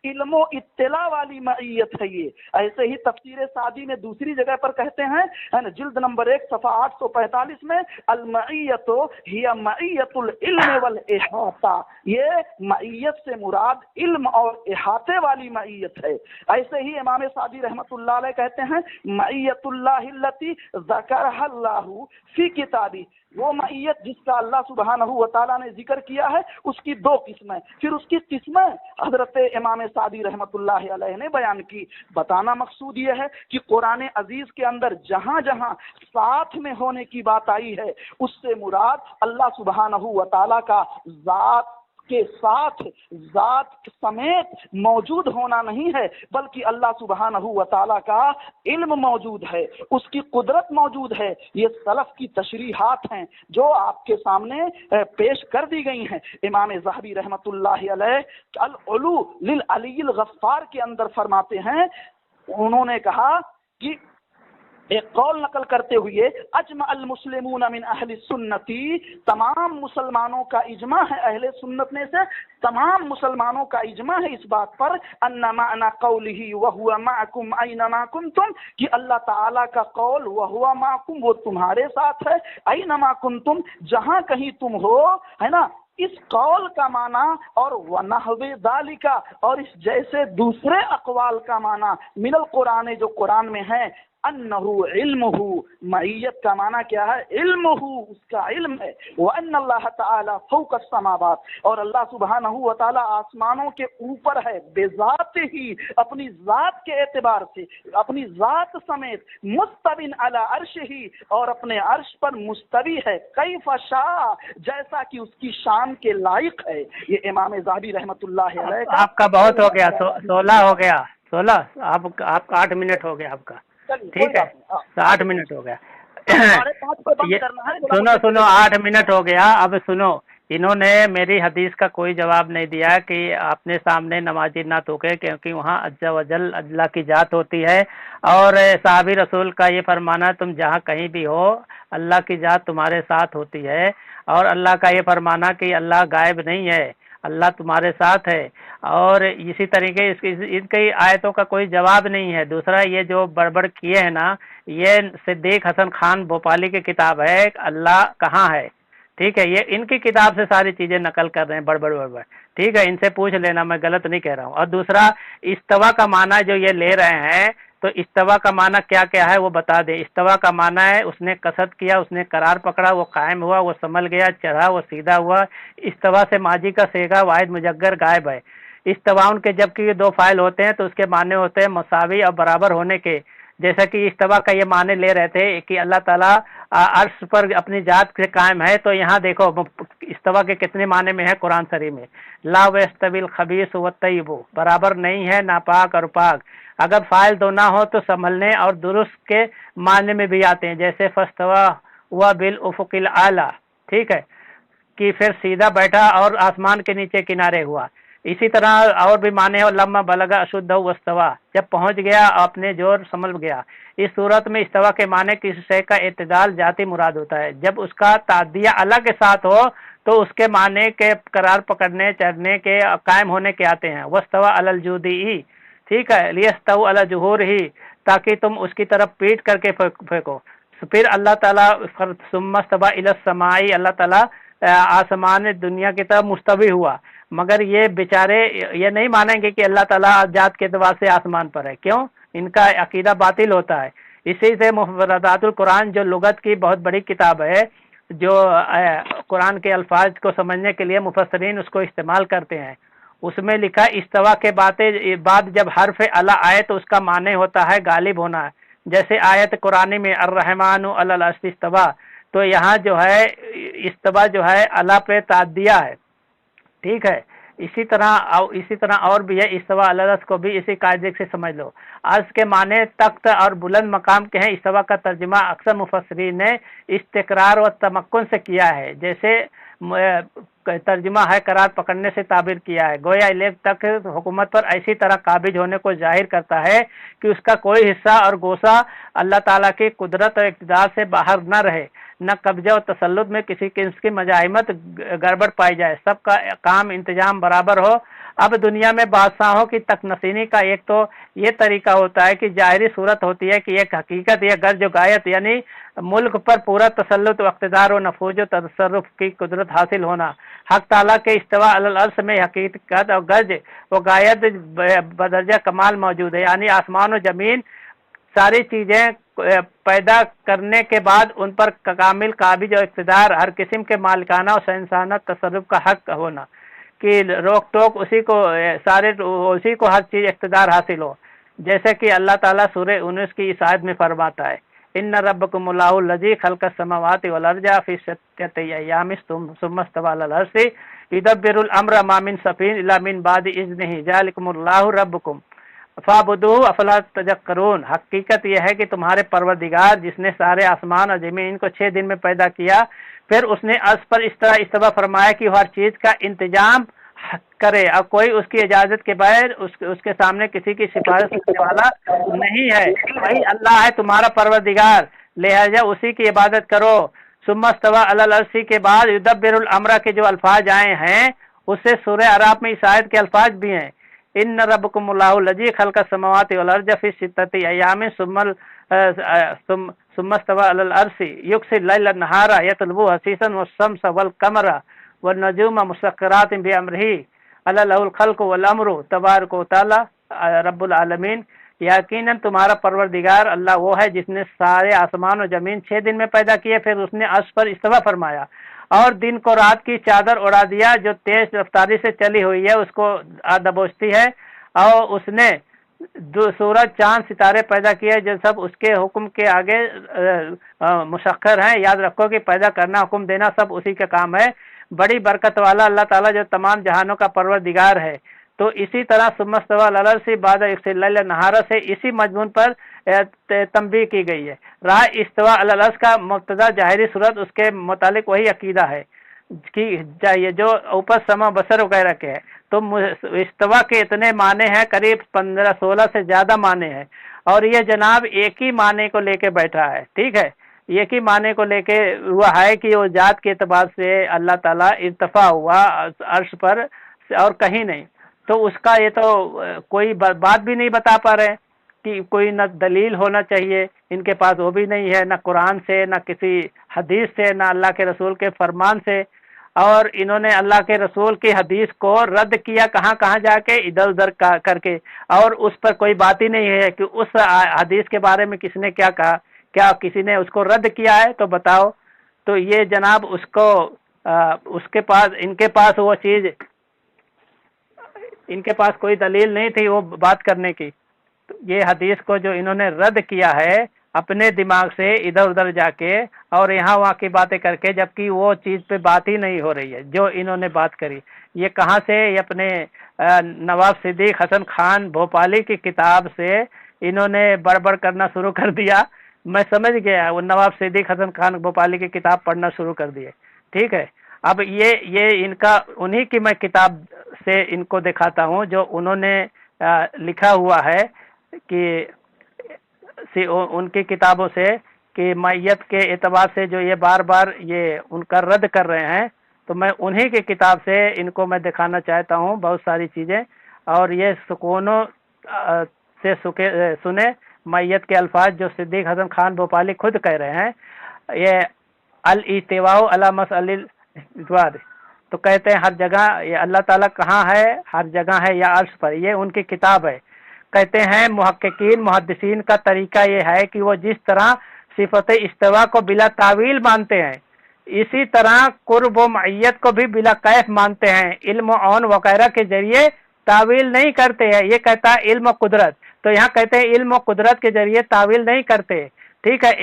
علم و اطلاع والی معیت ہے یہ. ایسے ہی تفسیر سعدی میں دوسری جگہ پر کہتے ہیں جلد نمبر 1 صفحہ 845 میں، المعیت ہی معیت العلم والاحاطہ، یہ معیت سے مراد علم اور احاطے والی معیت ہے. ایسے ہی امام سعدی رحمۃ اللہ علیہ کہتے ہیں معیت اللہ التی ذکرها اللہ فی کتابی، وہ معیت جس کا اللہ سبحانہ و تعالیٰ نے ذکر کیا ہے اس کی 2 قسمیں. پھر اس کی قسمیں حضرت امام سعدی رحمۃ اللہ علیہ نے بیان کی. بتانا مقصود یہ ہے کہ قرآن عزیز کے اندر جہاں جہاں ساتھ میں ہونے کی بات آئی ہے اس سے مراد اللہ سبحانہ و تعالیٰ کا ذات کے ساتھ، ذات سمیت موجود ہونا نہیں ہے، بلکہ اللہ سبحانہ و تعالیٰ کا علم موجود ہے، اس کی قدرت موجود ہے. یہ سلف کی تشریحات ہیں جو آپ کے سامنے پیش کر دی گئی ہیں. امام ذہبی رحمۃ اللہ علیہ العلو للعلی الغفار کے اندر فرماتے ہیں، انہوں نے کہا کہ ایک قول نقل کرتے ہوئے، اجمع المسلمون من اہل سنتی، تمام مسلمانوں کا اجماع ہے، اہل سنت میں سے تمام مسلمانوں کا اجماع ہے اس بات پر، ان معنی قولہ وہو معکم اینما کنتم، کہ اللہ تعالیٰ کا قول وہو معکم، وہ تمہارے ساتھ ہے، اینما کنتم، جہاں کہیں تم ہو، ہے نا. اس قول کا معنی اور وَنَحْوِ ذَلِكَ، اور اس جیسے دوسرے اقوال کا معنی من القرآن جو قرآن میں ہے، انہو علمہ، معیت کا معنی کیا ہے؟ علمہ، اس کا علم ہے. وَأَنَّ اللَّهَ تَعَالَى فَوْقَ السَّمَاوَاتِ، اور اللہ سبحانہ و تعالیٰ آسمانوں کے اوپر ہے، بذات ہی، اپنی ذات کے اعتبار سے، اپنی ذات سمیت، مستوٍ علی عرشہ، اور اپنے عرش پر مستوی ہے، کیف شاء، جیسا کہ اس کی شان کے لائق ہے. یہ امام ذہبی رحمۃ اللہ علیہ کا. آپ کا بہت ہو گیا، 16 ہو گیا، 16. آپ کا 8 منٹ ہو گیا آپ کا. ٹھیک ہے، 8 منٹ ہو گیا. سنو 8 منٹ ہو گیا. اب سنو، انہوں نے میری حدیث کا کوئی جواب نہیں دیا کہ اپنے سامنے نمازی نہ تھوکے، کیونکہ وہاں عز و جل اللہ کی ذات ہوتی ہے، اور صحابی رسول کا یہ فرمانا تم جہاں کہیں بھی ہو اللہ کی ذات تمہارے ساتھ ہوتی ہے، اور اللہ کا یہ فرمانا کہ اللہ غائب نہیں ہے، اللہ تمہارے ساتھ ہے. اور اسی طریقے ان کی آیتوں کا کوئی جواب نہیں ہے. دوسرا، یہ جو بڑبڑ کیے ہیں نا، یہ صدیق حسن خان بھوپالی کی کتاب ہے اللہ کہاں ہے. ٹھیک ہے، یہ ان کی کتاب سے ساری چیزیں نقل کر رہے ہیں، بڑبڑ. ٹھیک ہے، ان سے پوچھ لینا، میں غلط نہیں کہہ رہا ہوں. اور دوسرا، استوا کا معنی جو یہ لے رہے ہیں، تو استوا کا معنی کیا کیا ہے وہ بتا دیں. استوا کا معنی ہے اس نے قصد کیا، اس نے قرار پکڑا، وہ قائم ہوا، وہ سنبھل گیا، چڑھا، وہ سیدھا ہوا. استوا سے ماضی کا صیغہ واحد مجگر غائب ہے. استواؤن کے جبکہ یہ 2 فاعل ہوتے ہیں تو اس کے معنی ہوتے ہیں مساوی اور برابر ہونے کے. جیسا کہ استوا کا یہ معنی لے رہے تھے کہ اللہ تعالیٰ عرش پر اپنی ذات سے قائم ہے، تو یہاں دیکھو استوا کے کتنے معنی میں ہے قرآن شریف میں. لا یستوی الخبیث والطیب، برابر نہیں ہے ناپاک اور پاک. اگر فاعل 2 نہ ہو تو سنبھلنے اور درست کے معنی میں بھی آتے ہیں، جیسے فاستوی ہوا بالافق الاعلی. ٹھیک ہے، کہ پھر سیدھا بیٹھا اور آسمان کے نیچے کنارے ہوا. اسی طرح اور بھی معنی ہو، لما بلغ اشدہ واستوی، جب پہنچ گیا اپنے جور سنبھل گیا. اس صورت میں استوا کے معنی کسی شے کا اعتدال ذاتی مراد ہوتا ہے. جب اس کا تعدیہ الگ کے ساتھ ہو تو اس کے معنی کے قرار پکڑنے، چڑھنے کے، قائم ہونے کے آتے ہیں. واستوی علی الجودی، ٹھیک ہے، لیستو علی ظہورہ، تاکہ تم اس کی طرف پیٹ کر کے پھینکو. پھر اللہ تعالیٰ ثم استوی الی السماء، اللہ تعالیٰ آسمان دنیا کی طرف مستوی ہوا. مگر یہ بیچارے یہ نہیں مانیں گے کہ اللہ تعالیٰ ذات کے اعتبار سے آسمان پر ہے. کیوں؟ ان کا عقیدہ باطل ہوتا ہے. اسی سے مفردات القرآن جو لغت کی بہت بڑی کتاب ہے، جو قرآن کے الفاظ کو سمجھنے کے لیے مفسرین اس کو استعمال کرتے ہیں، اس میں لکھا استوا کے بعد جب حرف اعلی آئے تو اس کا معنی ہوتا ہے غالب ہونا. جیسے آیت قرآن میں الرحمن علی العرش استوی، تو یہاں جو ہے استوا جو ہے اعلی پہ تعدیہ ہے. ٹھیک ہے، اسی طرح اور بھی ہے. استوا علی العرش کو بھی اسی قاعدے سے سمجھ لو. عرش کے معنی تخت اور بلند مقام کے ہیں. استوا کا ترجمہ اکثر مفسرین نے استقرار و تمکن سے کیا ہے، جیسے ترجمہ ہے قرار پکڑنے سے تعبیر کیا ہے. گویا الیک تک حکومت پر ایسی طرح قابض ہونے کو ظاہر کرتا ہے کہ اس کا کوئی حصہ اور گوشہ اللہ تعالیٰ کی قدرت اور اقتدار سے باہر نہ رہے. न कब्जा और तसल्लुत में किसी की मजाहिमत गड़बड़ पाई जाए, सबका काम इंतजाम बराबर हो। अब दुनिया में बादशाहों की तकनसीनी का एक तो ये तरीका होता है कि जाहिरी सूरत होती है कि एक हकीकत या गर्ज गायत यानी मुल्क पर पूरा तसल्लुत, इख्तिदार और नफूज व तसर्रुफ की कुदरत हासिल होना। हक ताला के इस्तिवा अलल अर्श में हकीकत और गर्ज व गायत बदरजा कमाल मौजूद है, यानी आसमान और जमीन सारी चीजें पैदा करने के बाद उन पर कामिल काबिज और इख्तिदार, हर किस्म के मालिकाना और शहंशाना तसर्रुफ का हक होना कि रोक टोक उसी को हर चीज इख्तिदार हासिल हो। जैसे कि अल्लाह ताला सूरह 19 की इस आयत में फरमाता है, इन्ना रब्बकुमुल्लाहु लज़ी खलक़स समावाति वल अर्ज़ फ़ी सित्तति अय्यामिन सुम्मा इस्तवा अलल अर्श युदब्बिरुल अम्रा मा मिन शफ़ीइन इल्ला मिन बादि इज़्निही ज़ालिकुमुल्लाहु रब्बुकुम फ़अब्दुहू अफ़ला तज़क्करून। हकीकत यह है कि तुम्हारे परवरदिगार जिसने सारे आसमान और ज़मीन को 6 दिन में पैदा किया, फिर उसने अर्श पर इस तरह इस्तवा फरमाया कि हर चीज का इंतजाम करे और कोई उसकी इजाजत के बगैर उसके सामने किसी की सिफारिश करने वाला नहीं है। वही अल्लाह है तुम्हारा परवरदिगार, लिहाजा उसी की इबादत करो। सुम्मा इस्तवा अलल अर्श के बाद युदब्बिरुल अम्रा के जो अल्फाज आए हैं उससे सूरह अराफ में इस आयत के अल्फाज भी हैं, इन्न रब्बकुमुल्लाहु लज़ी खलक़स समावाति वल अर्ज़ फ़ी सित्तति अय्यामिन सुम्मा इस्तवा अलल अर्श युग़्शिल लैला नहारा यतलुबुहु हसीसन वश्शम्स वल क़मरा वन नजूम मुसख्खरातिन बिअम्रिही अला लहुल खल्क़ु वल अम्रु तबारक व तआला रब्बुल आलमीन। यकीनन तुम्हारा परवरदिगार अल्लाह वो है जिसने सारे आसमान और जमीन 6 दिन में पैदा किए, फिर उसने अर्श पर इस्तवा फरमाया और दिन को रात की चादर उड़ा दिया जो तेज रफ्तारी से चली हुई है उसको दबोचती है, और उसने सूरज चांद सितारे पैदा किए जो सब उसके हुक्म के आगे मुशक्कर हैं। याद रखो कि पैदा करना, हुक्म देना सब उसी का काम है। बड़ी बरकत वाला अल्लाह ताला जो तमाम जहानों का परवरदिगार है। तो इसी तरह सुम्मा इस्तवा अलल अर्श बाद युग़्शिल लैला नहारा से इसी मजमून पर तंबीह की गई है। रहा इस्तवा अलल अर्श का मुब्तदा जाहिरी सूरत, उसके मुतालिक वही अकीदा है कि चाहिए जो ऊपर समा बसर वगैरह के है। तो इस्तवा के इतने माने हैं, करीब 15-16 से ज्यादा माने हैं, और ये जनाब एक ही माने को लेके बैठा है। ठीक है, एक ही माने को लेके हुआ है कि वो जात के एतबार से अल्लाह ताला इर्तफा हुआ अर्श पर और कहीं नहीं। तो उसका ये तो कोई बात भी नहीं बता पा रहे कि कोई न दलील होना चाहिए, इनके पास वो भी नहीं है, न कुरान से, न किसी हदीस से, न अल्लाह के रसूल के फरमान से। और इन्होंने अल्लाह के रसूल की हदीस को रद्द किया कहाँ कहाँ जाके, इधर उधर करके, और उस पर कोई बात ही नहीं है कि उस हदीस के बारे में किसने क्या कहा, क्या किसी ने उसको रद्द किया है तो बताओ। तो ये जनाब उसको उसके पास, इनके पास वो चीज, इनके पास कोई दलील नहीं थी वो बात करने की। तो ये हदीस को जो इन्होंने रद्द किया है अपने दिमाग से इधर उधर जाके और यहाँ वहाँ की बातें करके, जबकि वो चीज़ पे बात ही नहीं हो रही है जो इन्होंने बात करी। ये कहाँ से, ये अपने नवाब सिद्दीक हसन खान भोपाली की किताब से इन्होंने बड़बड़ करना शुरू कर दिया। मैं समझ गया, वो नवाब सिद्दीक हसन खान भोपाली की किताब पढ़ना शुरू कर दिए। ठीक है, अब ये इनका उन्हीं की मैं किताब से इनको दिखाता हूँ जो उन्होंने लिखा हुआ है कि उनकी किताबों से कि मैयत के एतबार से जो ये बार बार ये उनका रद्द कर रहे हैं, तो मैं उन्हीं की किताब से इनको मैं दिखाना चाहता हूँ बहुत सारी चीज़ें। और ये सुकूनों से सुने मैयत के अल्फाज जो सिद्दीक हसन खान भोपाली खुद कह रहे हैं। ये अल इस्तिवाउ अला मसअलिल इस्तिवा, तो कहते हैं हर जगह ये अल्लाह ताला कहाँ है, हर जगह है या अर्श पर, ये उनकी किताब है। कहते हैं मुहक्किकीन मुहद्दिसीन का तरीका ये है कि वो जिस तरह सिफत इस्तिवा को बिला तावील मानते हैं, इसी तरह कुर्ब व मय्यत को भी बिला कैफ मानते हैं, इल्म औन वगैरह के जरिए तावील नहीं करते हैं। ये कहता है इल्म कुदरत, तो यहाँ कहते हैं इल्म कुदरत के जरिए तावील नहीं करते। ठीक है,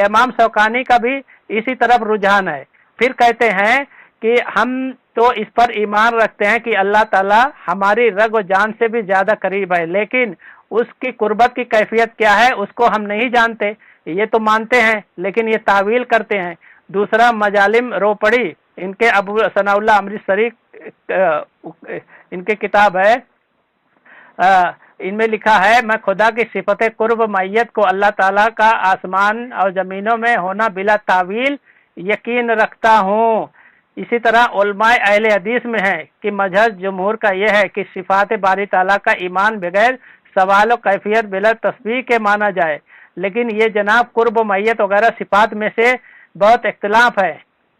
इमाम शौकानी का भी इसी तरफ रुझान है। फिर कहते हैं कि हम तो इस पर ईमान रखते हैं कि अल्लाह ताला हमारी रग व जान से भी ज्यादा करीब है, लेकिन उसकी कुर्बत की कैफियत क्या है उसको हम नहीं जानते। ये तो मानते हैं लेकिन ये तावील करते हैं। दूसरा मजालिम रोपड़ी, इनके अबू सनाउल्लाह अमृतसरी इनकी किताब है, इनमें लिखा है मैं खुदा की सिफत कुर्ब मैयत को अल्लाह ताला का आसमान और जमीनों में होना बिला तावील यकीन रखता हूँ। इसी तरह उलमाए अहले हदीस में है कि मजहब जमहूर का यह है कि सिफात बारी ताला का ईमान बगैर सवाल कैफियत बिला तस्बीह के माना जाए, लेकिन ये जनाब कुर्ब मैयत वगैरह सिफात में से बहुत इख्तिलाफ है,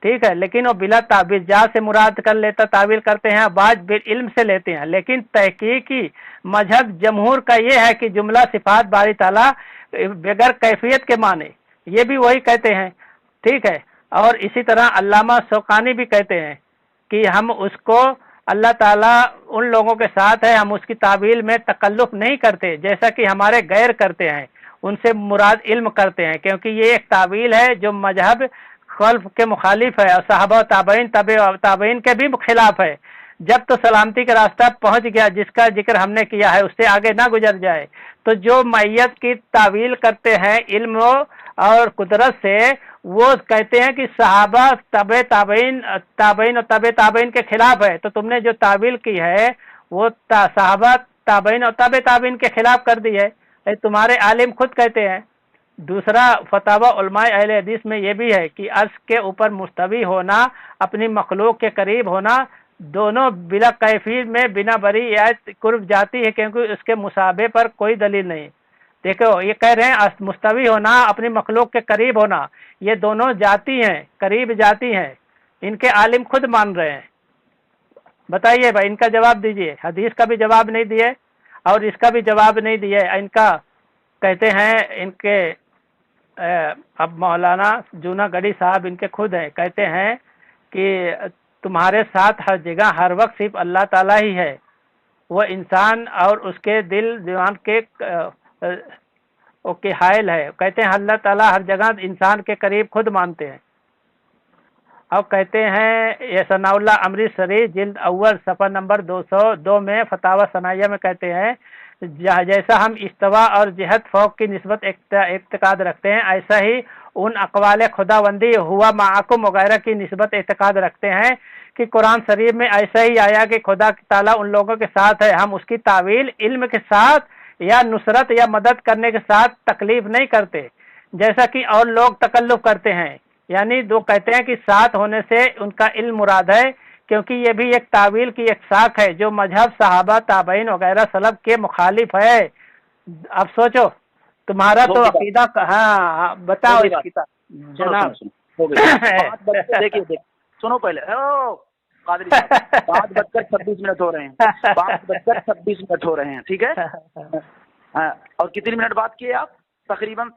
ठीक है। लेकिन वो बिला ताबीर जा से मुराद कर लेता ताबीर करते हैं, बाज बिल इल्म से लेते हैं, लेकिन तहकीकी मजहब जमहूर का ये है कि जुमला सिफात बारी ताला बगैर कैफियत के माने, ये भी वही कहते हैं, ठीक है। और इसी तरह अल्लामा शौकानी भी कहते हैं कि हम उसको अल्लाह ताला उन लोगों के साथ है, हम उसकी तावील में तकल्लुफ नहीं करते जैसा कि हमारे गैर करते हैं, उनसे मुराद इल्म करते हैं, क्योंकि ये एक तावील है जो मजहब खल्फ के मुखालिफ है और सहाबा ताबईन ताबईन के भी खिलाफ है। जब तो सलामती का रास्ता पहुंच गया जिसका जिक्र हमने किया है उससे आगे ना गुजर जाए, तो जो मैयत की तावील करते हैं इल्म और कुदरत से, वो कहते हैं कि सहाबा तबे ताबईन और तबे ताबईन के खिलाफ है। तो तुमने जो तावील की है वो सहाबा ताबईन और तबे ताबईन के खिलाफ कर दी है, तुम्हारे आलिम खुद कहते हैं। दूसरा फतावा उलमाए अहले हदीस में ये भी है कि अर्श के ऊपर मुस्तवी होना, अपनी मखलूक के करीब होना, दोनों बिला कैफियत में बिना बरी या कुर्ब जाती है, क्योंकि उसके मुसाबे पर कोई दलील नहीं। देखो ये कह रहे हैं मुस्तवी होना, अपनी मखलूक के करीब होना, ये दोनों जाती हैं, करीब जाती हैं, इनके आलिम खुद मान रहे हैं। बताइए भाई, इनका जवाब दीजिए। हदीस का भी जवाब नहीं दिए और इसका भी जवाब नहीं दिए। इनका कहते हैं इनके अब मौलाना जूनागढ़ी साहब इनके खुद हैं, कहते हैं कि तुम्हारे साथ हर जगह हर वक्त सिर्फ अल्लाह ताला ही है, वो इंसान और उसके दिल दीवान के ओके हायल है। कहते हैं अल्लाह ताला हर जगह इंसान के करीब खुद मानते हैं। अब कहते हैं ये सनाउल्लाह अमृतसरी जिल्द अव्वल सफ़ा नंबर 202 में फतावा सनाया में कहते हैं जैसा हम इस्तवा और जिहत फौक की निस्बत एतकाद रखते हैं, ऐसा ही उन अक़वाल खुदावंदी हुआ माकुम वगैरह की निस्बत एतकाद रखते हैं कि कुरान शरीफ में ऐसा ही आया कि खुदा ताला उन लोगों के साथ है। हम उसकी तावील इल्म के साथ या नुसरत या मदद करने के साथ तकलीफ नहीं करते जैसा कि और लोग तकल्लुफ करते हैं। यानी दो कहते हैं कि साथ होने से उनका इल्म मुराद है, क्योंकि ये भी एक तावील की एक शाख है जो मजहब सहाबा ताबईन वगैरह सलफ के मुखालिफ है। अब सोचो तुम्हारा तो अकीदा। हाँ बताओ इस किताब जनाब। देखिए सुनो पहले, कादरी साहब 5:26 हो रहे हैं, 5:26 हो रहे हैं, ठीक है। और कितनी मिनट बात किए आप? तकरीबन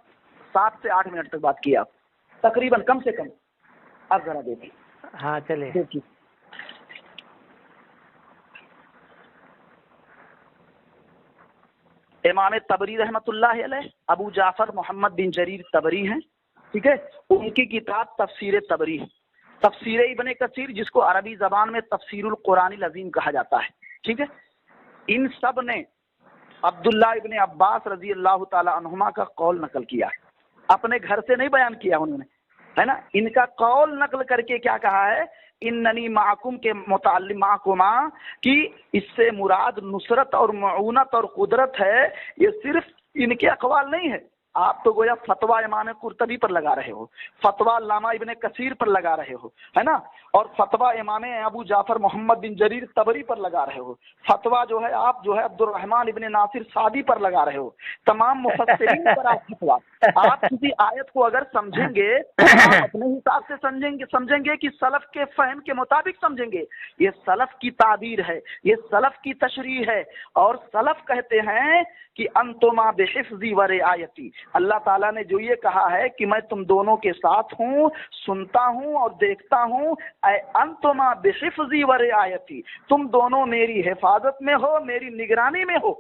7 से 8 मिनट तक बात की आप, तकरीबन, कम से कम। आप जरा देखिए। हाँ चलिए देखिए, इमाम तबरी रहमतुल्लाह अलैह अबू जाफर मोहम्मद बिन जरीर तबरी हैं, ठीक है। उनकी किताब तफसीर तबरी है, तफसीर इब्ने कसीर, जिसको अरबी जबान में तफसीरुल कुरानिल अजीम कहा जाता है, ठीक है। इन सब ने अब्दुल्ला इब्ने अब्बास रजी अल्लाह ताला अन्हुमा का कौल नकल किया, अपने घर से नहीं बयान किया उन्होंने, है ना। इनका कौल नकल करके क्या कहा है, इन्ननी माकुम के मुताल्लिम माकुमा, कि इससे मुराद नुसरत और मऊनत और कुदरत है। ये सिर्फ इनके अकवाल नहीं है, आप तो गोया फतवा इमाम कुर्तबी पर लगा रहे हो, फतवा अल्लामा इब्ने कसीर पर लगा रहे हो, है ना, और फतवा इमाम अबू जाफर मोहम्मद बिन जरीर तबरी पर लगा रहे हो, फतवा जो है आप जो है अब्दुर्रहमान इब्ने नासिर सादी पर लगा रहे हो, तमाम मुफस्सिरीन पर आप फतवा। आप किसी आयत को अगर समझेंगे आप अपने हिसाब से समझेंगे कि सलफ के फहम के मुताबिक समझेंगे। ये सलफ की ताबीर है, ये सलफ की तशरीह है, और सलफ कहते हैं कि अंतुमा बिहिफ्ज़ी व रिआयती, अल्लाह ताला ने जो ये कहा है कि मैं तुम दोनों के साथ हूँ, सुनता हूँ और देखता हूँ, अंतुमा बिहिफ्ज़ी व रिआयती, तुम दोनों मेरी हिफाजत में हो, मेरी निगरानी में हो।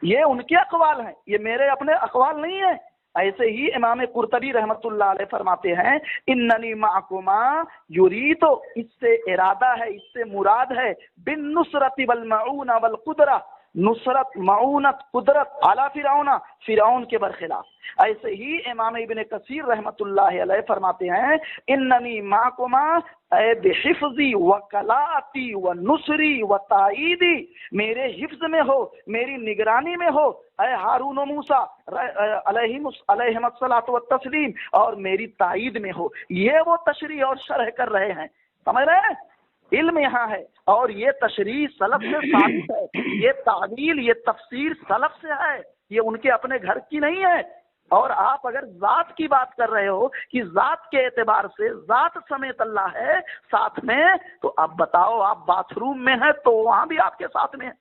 ये उनके अकवाल हैं, ये मेरे अपने अकवाल नहीं है। ऐसे ही इमाम कुर्तबी रहमतुल्लाह अलैह फरमाते हैं इन्ननी माकुमा यूरी, तो इससे इरादा है, इससे मुराद है बिन नुसरती वल मऊना वल कुदरा, नुसरत मऊनत कुदरत अला फिरौना, फिरौन के बरखिलाफ। ऐसे ही इमाम इब्न कसीर रहमतुल्लाह अलैह फरमाते हैं इन्ननी माकुमा ऐ बिहिफ्ज़ी व कलाती व नुसरी व ताईदी, मेरे हिफ्ज में हो, मेरी निगरानी में हो ऐ हारून व मूसा अलैहिमुस्सलातु व तस्लीम, और मेरी ताईद में हो। ये वो तशरीह और शरह कर रहे हैं, समझ रहे हैं? इल्म यहाँ है और ये तशरीह सलफ से साबित है, ये तावील ये तफसीर सलफ से है, ये उनके अपने घर की नहीं है। और आप अगर जात की बात कर रहे हो कि जात के एतबार से जात समेत अल्लाह है साथ में, तो अब बताओ आप बाथरूम में है तो वहां भी आपके साथ में है,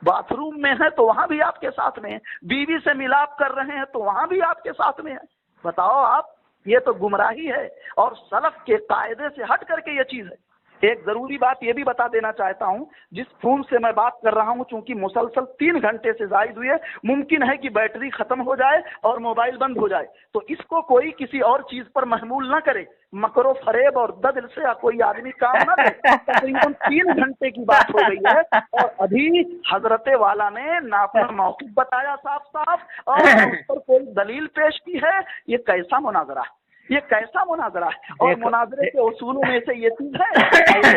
बाथरूम में है तो वहां भी आपके साथ में है, बीवी से मिलाप कर रहे हैं तो वहां भी आपके साथ में है। बताओ आप, ये तो गुमराही है और सलफ के कायदे से हट करके ये चीज है। एक जरूरी बात ये भी बता देना चाहता हूं, जिस फोन से मैं बात कर रहा हूं चूंकि मुसलसल 3 घंटे से जायद हुए, मुमकिन है कि बैटरी खत्म हो जाए और मोबाइल बंद हो जाए, तो इसको कोई किसी और चीज पर महमूल ना करे, मकरो फरेब और ददिल से या कोई आदमी काम ना दे। तकरीबन 3 घंटे की बात हो गई है और अभी हजरत वाला ने ना अपना मौक़िफ़ बताया साफ साफ और उस पर कोई दलील पेश की है। ये कैसा मुनाजरा है, ये कैसा मुनाजरा है? और मुनाजरे के उसूलों में से ये चीज है,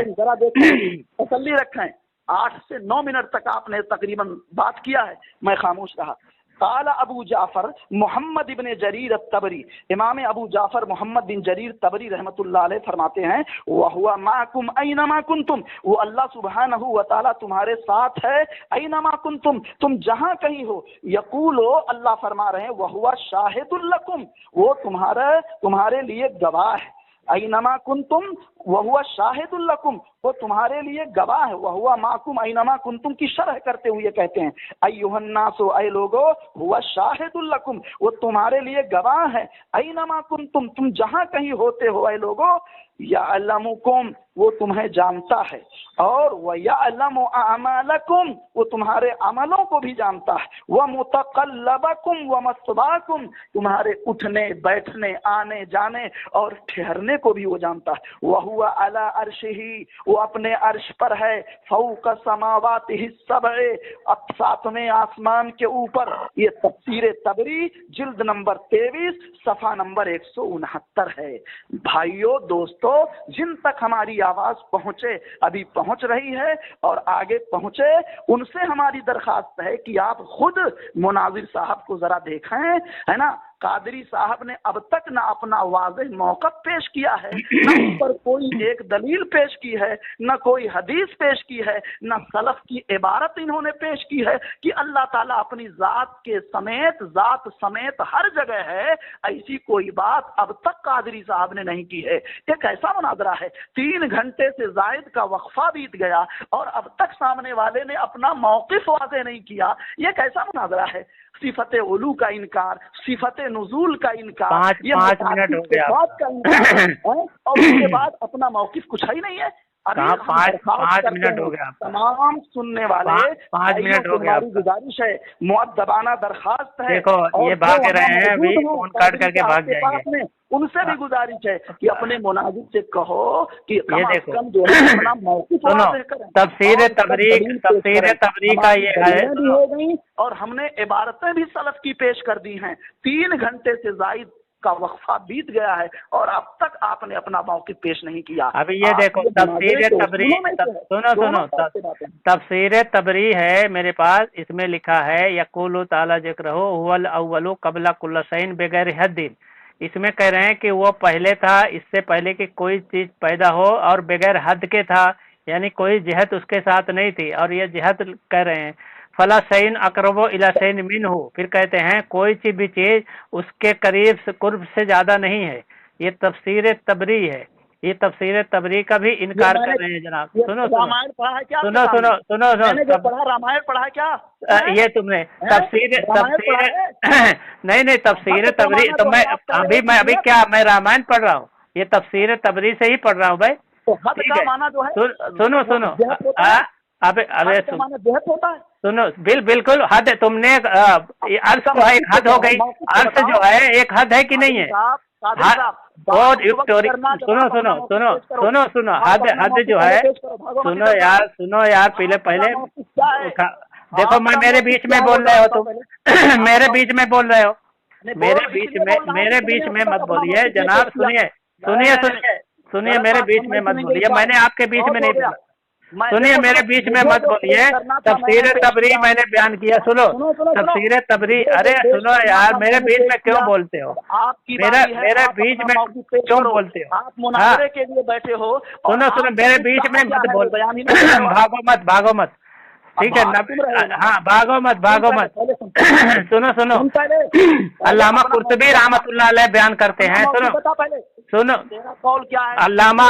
जरा देखें, तसल्ली रखें। 8 से 9 मिनट तक आपने तकरीबन बात किया है, मैं खामोश रहा। काला अबू जाफर मोहम्मद इब्न जरीर तबरी, इमाम अबू जाफर मोहम्मद बिन जरीर तबरी रहमतुल्लाह अलैह फरमाते हैं वहुवा माकुम ऐनमा कुंतुम, वो अल्लाह सुब्हानहू व तआला तुम्हारे साथ है, ऐनमा कुंतुम, तुम जहां कहीं हो। यकूलो, अल्लाह फरमा रहे हैं वहुवा शाहिदुल लकुम, वो तुम्हारे लिए गवाह है। ऐनमा कुंतुम वहुवा शाहिदुल लकुम, वो तुम्हारे लिए गवाह है। वहुवा माकुम ऐनमा कुंतुम की शरह करते हुए कहते हैं अय्युहन्नासो, ऐ लोगो, हुवा शाहिदुल लकुम, वो तुम्हारे लिए गवाह है। ऐनमा कुंतुम, तुम जहां कहीं होते हो, ऐ लोगो, यअलमुकुम, वो तुम्हें जानता है, और व यअलमु अमालकुम, वो तुम्हारे अमलों को भी जानता है। व मुतक़ल्लबकुम व मस्वाकुम, तुम्हारे उठने बैठने आने जाने और ठहरने को भी वो जानता है। व हुवा अला अर्शिही, वो अपने अर्श पर है। फौक समावातिहि सबअ, अब 7वें आसमान के ऊपर। ये तफसीर तबरी जिल्द नंबर 23 सफ़ा नंबर 169 है। भाइयों दोस्तों, जिन तक हमारी आवाज पहुंचे, अभी पहुंच रही है और आगे पहुंचे, उनसे हमारी दरखास्त है कि आप खुद मुनाजिर साहब को जरा देखें, है ना। कादरी साहब ने अब तक ना अपना वाज़ेह मौक़िफ़ पेश किया है, न उस पर कोई एक दलील पेश की है, न कोई हदीस पेश की है, न सलफ की इबारत इन्होंने पेश की है कि अल्लाह ताला अपनी ज़ात के समेत, ज़ात समेत हर जगह है। ऐसी कोई बात अब तक कादरी साहब ने नहीं की है। ये कैसा मुनाजरा है? 3 घंटे से जायद का वक्फा बीत गया और अब तक सामने वाले ने अपना मौक़िफ़ वाज़ेह नहीं किया। ये कैसा मुनाजरा है? सिफत उलू का इनकार, सिफत नुज़ूल का इनकार, 5 मिनट हो गया का इनकार, और उसके बाद अपना मौक़िफ़ कुछ ही नहीं है। अभी 5 मिनट हो गया। तमाम सुनने वाले 5 मिनट हो गया। गुजारिश है, मुअद्दबाना दरखास्त है, देखो ये भाग रहे हैं, अभी फोन काट करके भाग जाएंगे। उनसे भी गुजारिश है कि अपने मुनाजिर से कहो कि ये देखो, कम जो है अपना मौक़िफ़ वाज़ेह करें। तफसीर तबरी का ये है भी हो गई और हमने इबारतें भी सलफ की पेश कर दी हैं। 3 घंटे से जायद का वक्फा बीत गया है और अब तक आपने अपना मौक़िफ़ पेश नहीं किया। अभी ये देखो, तफसीर तबरी, सुनो तफसीर तबरी है मेरे पास, इसमें लिखा है यक़ूलु ताला ज़िक्रुहु हुवल अव्वलु क़ब्ला कुल्ल शैइन बिग़ैरि हद्दिन। इसमें कह रहे हैं कि वो पहले था, इससे पहले कि कोई चीज पैदा हो, और बगैर हद के था, यानी कोई जिहत उसके साथ नहीं थी। और ये जिहत कह रहे हैं फला सैन अकरबो इला सैन मिनहु, फिर कहते हैं कोई सी भी चीज उसके करीब कुर्ब से ज्यादा नहीं है। ये तफसीर तबरी है, ये तफसीर तबरी का भी इनकार कर रहे हैं जनाब। सुनो रामायण पढ़ा है क्या? सुनो रामायण पढ़ा है क्या? ये तुमने तफसीर नहीं तफसीर तबरी तो मैं अभी क्या मैं रामायण पढ़ रहा हूँ, ये तफसीर तबरी से ही पढ़ रहा हूँ भाई। तो हद का माना जो है, सुनो अबे सुनो बिल्कुल हद, तुमने अर्थ तो है, हद हो गई, अर्थ जो है एक हद है कि नहीं है? और सुनो हद जो है, सुनो यार पहले देखो मैं मेरे बीच में बोल रहे हो तुम मेरे बीच में बोल रहे हो, मेरे बीच में मत बोलिए जनाब। सुनिए सुनिए सुनिए सुनिए, मेरे बीच में मत बोलिए, मैंने आपके बीच में नहीं बोला। सुनिए मेरे बीच में मत बोलिए। तफसीर तबरी मैंने बयान किया, सुनो तफसीर तबरी। अरे सुनो यार, मेरे बीच में क्यों बोलते हो? मेरे बीच में क्यों बोलते हो? आप मुनाज़रे के लिए बैठे हो। सुनो मेरे बीच में मत बोल, भागो मत, ठीक है? हाँ भागो मत। सुनो अल्लामा कुर्तुबी रहमतुल्लाह अलैह बयान करते हैं। सुनो कौल क्या है? अल्लामा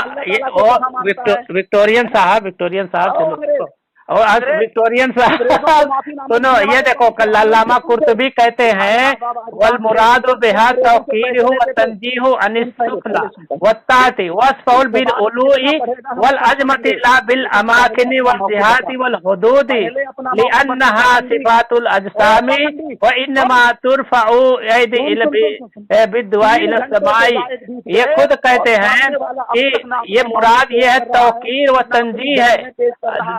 विक्टोरियन साहब सुनो, और विक्टोरियन साहब सुनो, ये देखो अल्लामा कुर्तुबी कहते हैं वल मुराद बिहा तौकीर व तंजीह अनिस सुफला व ताती वस्फउल बिल उलूई वल अजमति ला बिल अमाकिन वल जिहाति वल हुदूदी लिअन्नहा सिफातुल अजसामी व इन्नमा तुरफउ यदी इल बिदुआ इल समाई। ये खुद कहते हैं कि ये मुराद ये है तौकीर व तंजीह है,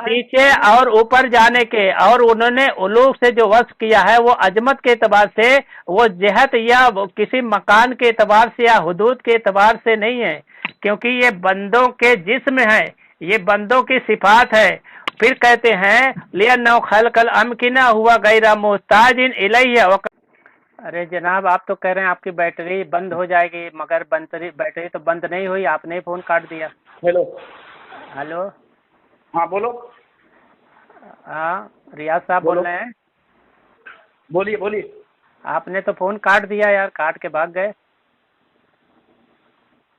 नीचे और ऊपर जाने के, और उन्होंने उलूक से जो वस्फ किया है वो अजमत के एतबार से, वो जहत या किसी मकान के एतबार से या हुदूद के एतबार से नहीं है, क्योंकि ये बंदों के जिस्म है, ये बंदों की सिफात है। फिर कहते हैं लिअन्नहु खलकल अमकिना हुआ गैरा मुहताजिन इलैहि। अरे जनाब, आप तो कह रहे हैं आपकी बैटरी बंद हो जाएगी, मगर बैटरी तो बंद नहीं हुई, आपने फोन काट दिया। हेलो हाँ बोलो। हाँ रियाज साहब बोल रहे हैं। बोलिए। आपने तो फोन काट दिया यार, काट के भाग गए।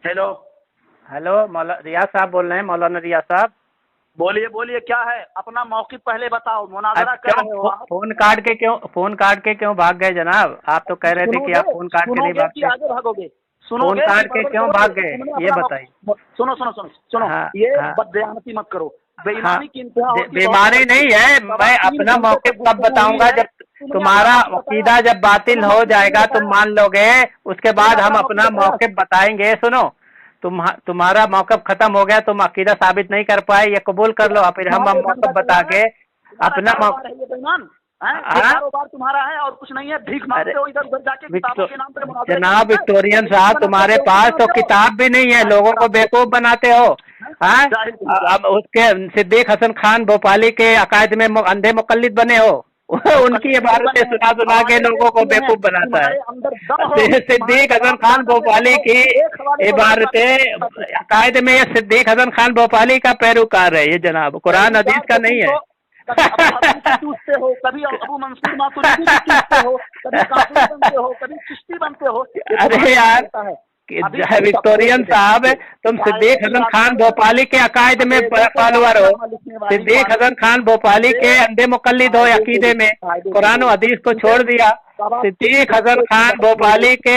हेलो रियाज साहब बोल रहे हैं, मौलाना रियाज साहब। बोलिए क्या है? अपना मौक़िफ़ पहले बताओ, मुनाज़रा कर रहे हो आप। फोन काट के क्यों भाग गए जनाब? आप तो कह रहे थे कि आप फोन काट के नहीं भागते। आगे भागोगे? फोन काट के क्यों भाग गए ये बताइए। सुनो ये बदयानती मत करो, बेईमानी की इंतहा होती है। बेईमानी नहीं है, मैं अपना मौक़िफ़ कब बताऊंगा? जब तुम्हारा अकीदा जब बातिल हो जाएगा तुम मान लोगे, उसके बाद हम अपना मौक़िफ़ बताएंगे। सुनो, तुम्हारा मौक़िफ़ खत्म हो गया, तुम अकीदा साबित नहीं कर पाए, ये कबूल कर लो, फिर हम मौक़िफ़ बता के अपना कारोबार तुम्हारा है और कुछ नहीं है, भीख मांगते हो इधर उधर जाके किताबों के नाम पे। जनाब विक्टोरियन साहब, तुम्हारे पास तो किताब भी नहीं है, लोगों को बेवकूफ बनाते हो। अब उसके सिद्दीक हसन खान भोपाली के अकायद में अंधे मुकल्लिद बने हो, उनकी इबारतें सुना के लोगों को बेवकूफ बनाता है। सिद्दीक हसन खान भोपाली की इबारतें अकायद में, ये सिद्दीक हसन खान भोपाली का पैरोकार है ये जनाब, कुरान हदीस का नहीं है। चूसते हो, कभी अबू मंसूर मातुरीदी चूसते हो, कभी काफिर बनते हो, कभी चिश्ती बनते हो। अरे यार विक्टोरियन साहब, तुम सिद्दीक हसन खान भोपाली के अकायद में फॉलोअर हो, सिद्दीक हसन खान भोपाली के अंधे मुकल्लिद हो अकीदे में, कुरान और हदीस को छोड़ दिया, सिद्दीक हसन खान भोपाली के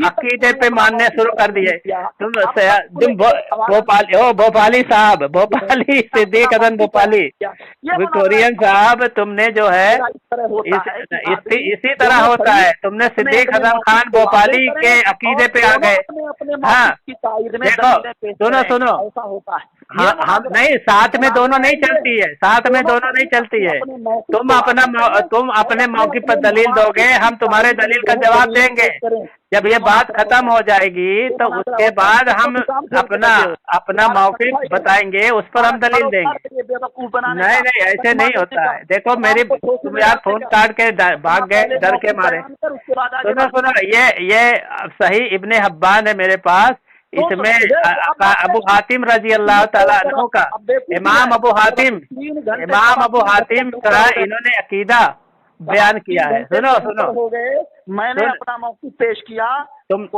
अकीदे पे मानने शुरू कर दिए। तुम भोपाली साहब, भोपाली सिद्दीक हसन भोपाली, विक्टोरियन साहब, तुमने जो है इसी तरह होता है, तुमने सिद्दीक हसन खान भोपाली के अकीदे पे आ गए। हाँ देखो सुनो हाँ हम नहीं, साथ में दोनों नहीं चलती है, साथ में दोनों नहीं चलती है। तुम अपने मौक़िफ़ पर दलील दोगे, हम तुम्हारे दलील का जवाब देंगे। जब ये बात खत्म हो जाएगी तो उसके बाद हम अपना मौक़िफ़ बताएंगे, उस पर हम दलील देंगे। नहीं ऐसे नहीं होता है। देखो तुम यार फोन काट के भाग गए डर के मारे। सुनो ये सही इब्ने हब्बान है मेरे पास, इसमें अबू हातिम रजी अल्लाह ताला अन्हु का, इमाम अबू हातिम का इन्होंने अकीदा बयान किया है। सुनो मैंने अपना मौक़िफ़ पेश किया, तुम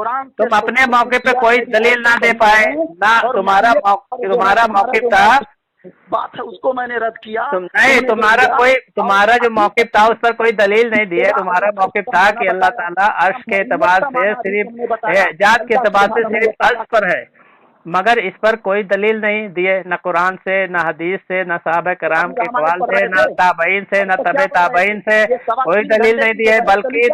अपने मौके पे कोई दलील ना दे पाए, ना तुम्हारा मौक़िफ़ था, बात है उसको मैंने रद्द किया। तुम्हारा जो मौक़िफ़ था उस पर कोई दलील नहीं दी है। तुम्हारा मौक़िफ़ था कि अल्लाह ताला अर्श के एतबार से सिर्फ जात के एतबार से सिर्फ अर्श पर है, मगर इस पर कोई दलील नहीं दिए, न कुरान से, न हदीस से, न सहाबा कराम के अक़वाल से, न ताबईन से, न तबे ताबईन से कोई दलील नहीं दी है, बल्कि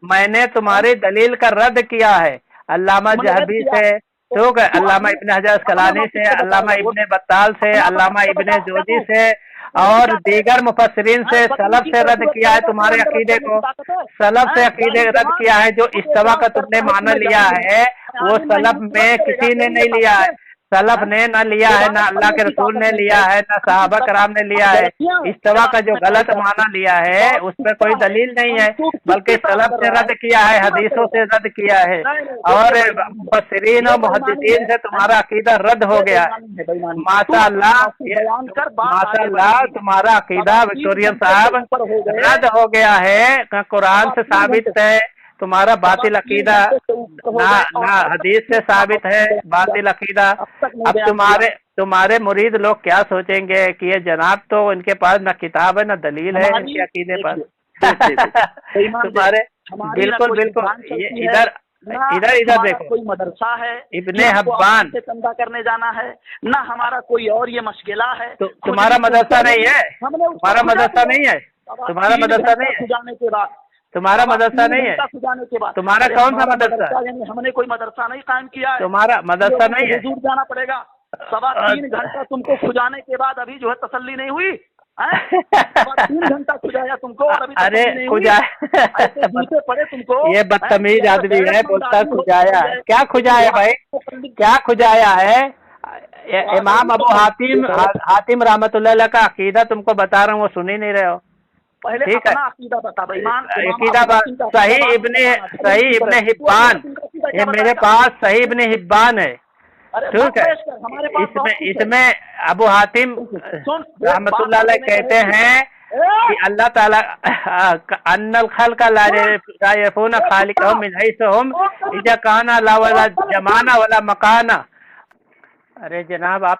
मैंने तुम्हारी दलील का रद्द किया है अल्लामा जहबी से, अल्लामा इब्ने हजर अस्क़लानी से, अल्लामा इब्ने बत्ताल से, अल्लामा इब्ने जोज़ी से, और दीगर मुफस्सिरीन से सलफ से रद्द किया है तुम्हारे अकीदे को, सलफ से अकीदे रद्द किया है। जो इस्तिवा का तुमने माना लिया है वो सलफ में किसी ने नहीं लिया है, सलफ ने न लिया है, ना अल्लाह के रसूल ने लिया है, ना सहाबा कराम ने लिया है। इस्तिवा का जो गलत माना लिया है उस पर कोई दलील नहीं है, बल्कि सलफ से रद्द किया है, हदीसों से रद्द किया है, और मुफस्सिरीन और मुहद्दिसीन से तुम्हारा अकीदा रद्द हो गया है। माशाअल्लाह, माशाअल्लाह, तुम्हारा अकीदा विक्टोरियन साहब रद्द हो गया है, कुरान से साबित है। तुम्हारा बातिल अकीदा ना हदीस से साबित है, बातिल अकीदा। अब तुम्हारे मुरीद लोग क्या सोचेंगे कि ये जनाब तो इनके पास ना किताब है ना दलील है इनके अकीदे पर। तुम्हारे बिल्कुल बिल्कुल, ये इधर देखो, कोई मदरसा है इब्ने हब्बान से चंदा करने जाना है ना, हमारा कोई और ये मशगिला है। तुम्हारा मदरसा नहीं है, तुम्हारा मदरसा नहीं है, तुम्हारा मदरसा नहीं है, जाने के बाद तुम्हारा मदरसा नहीं है, जाने के बाद तुम्हारा कौन सा मदरसा? हमने कोई मदरसा नहीं कायम किया है, तुम्हारा मदरसा नहीं है। दूर जाना पड़ेगा, 3.25 घंटा तुमको खुजाने के बाद अभी जो है तसल्ली नहीं हुई। 3 घंटा खुजाया तुमको और अभी अरे खुजाया पड़े तुमको। ये बदतमीज आदमी है, बोलता खुजाया है। क्या खुजाया भाई, क्या खुजाया है? इमाम अबू हातिम रहमतुल्लाह का अकीदा तुमको बता रहा हूँ, वो सुन ही नहीं रहे हो। ठीक है, अकीदा सही इब्ने हिब्बान, ये मेरे पास सही इब्ने हिब्बान है। ठीक है, इसमें अबू हातिम रहमतुल्लाह अलैह कहते हैं कि अल्लाह ताला अन्नल खल्क़ ला यअरिफून खालिक़हुम मिन हैसुहुम इज़ा काना ला वला जमाना वला मकाना। अरे जनाब, आप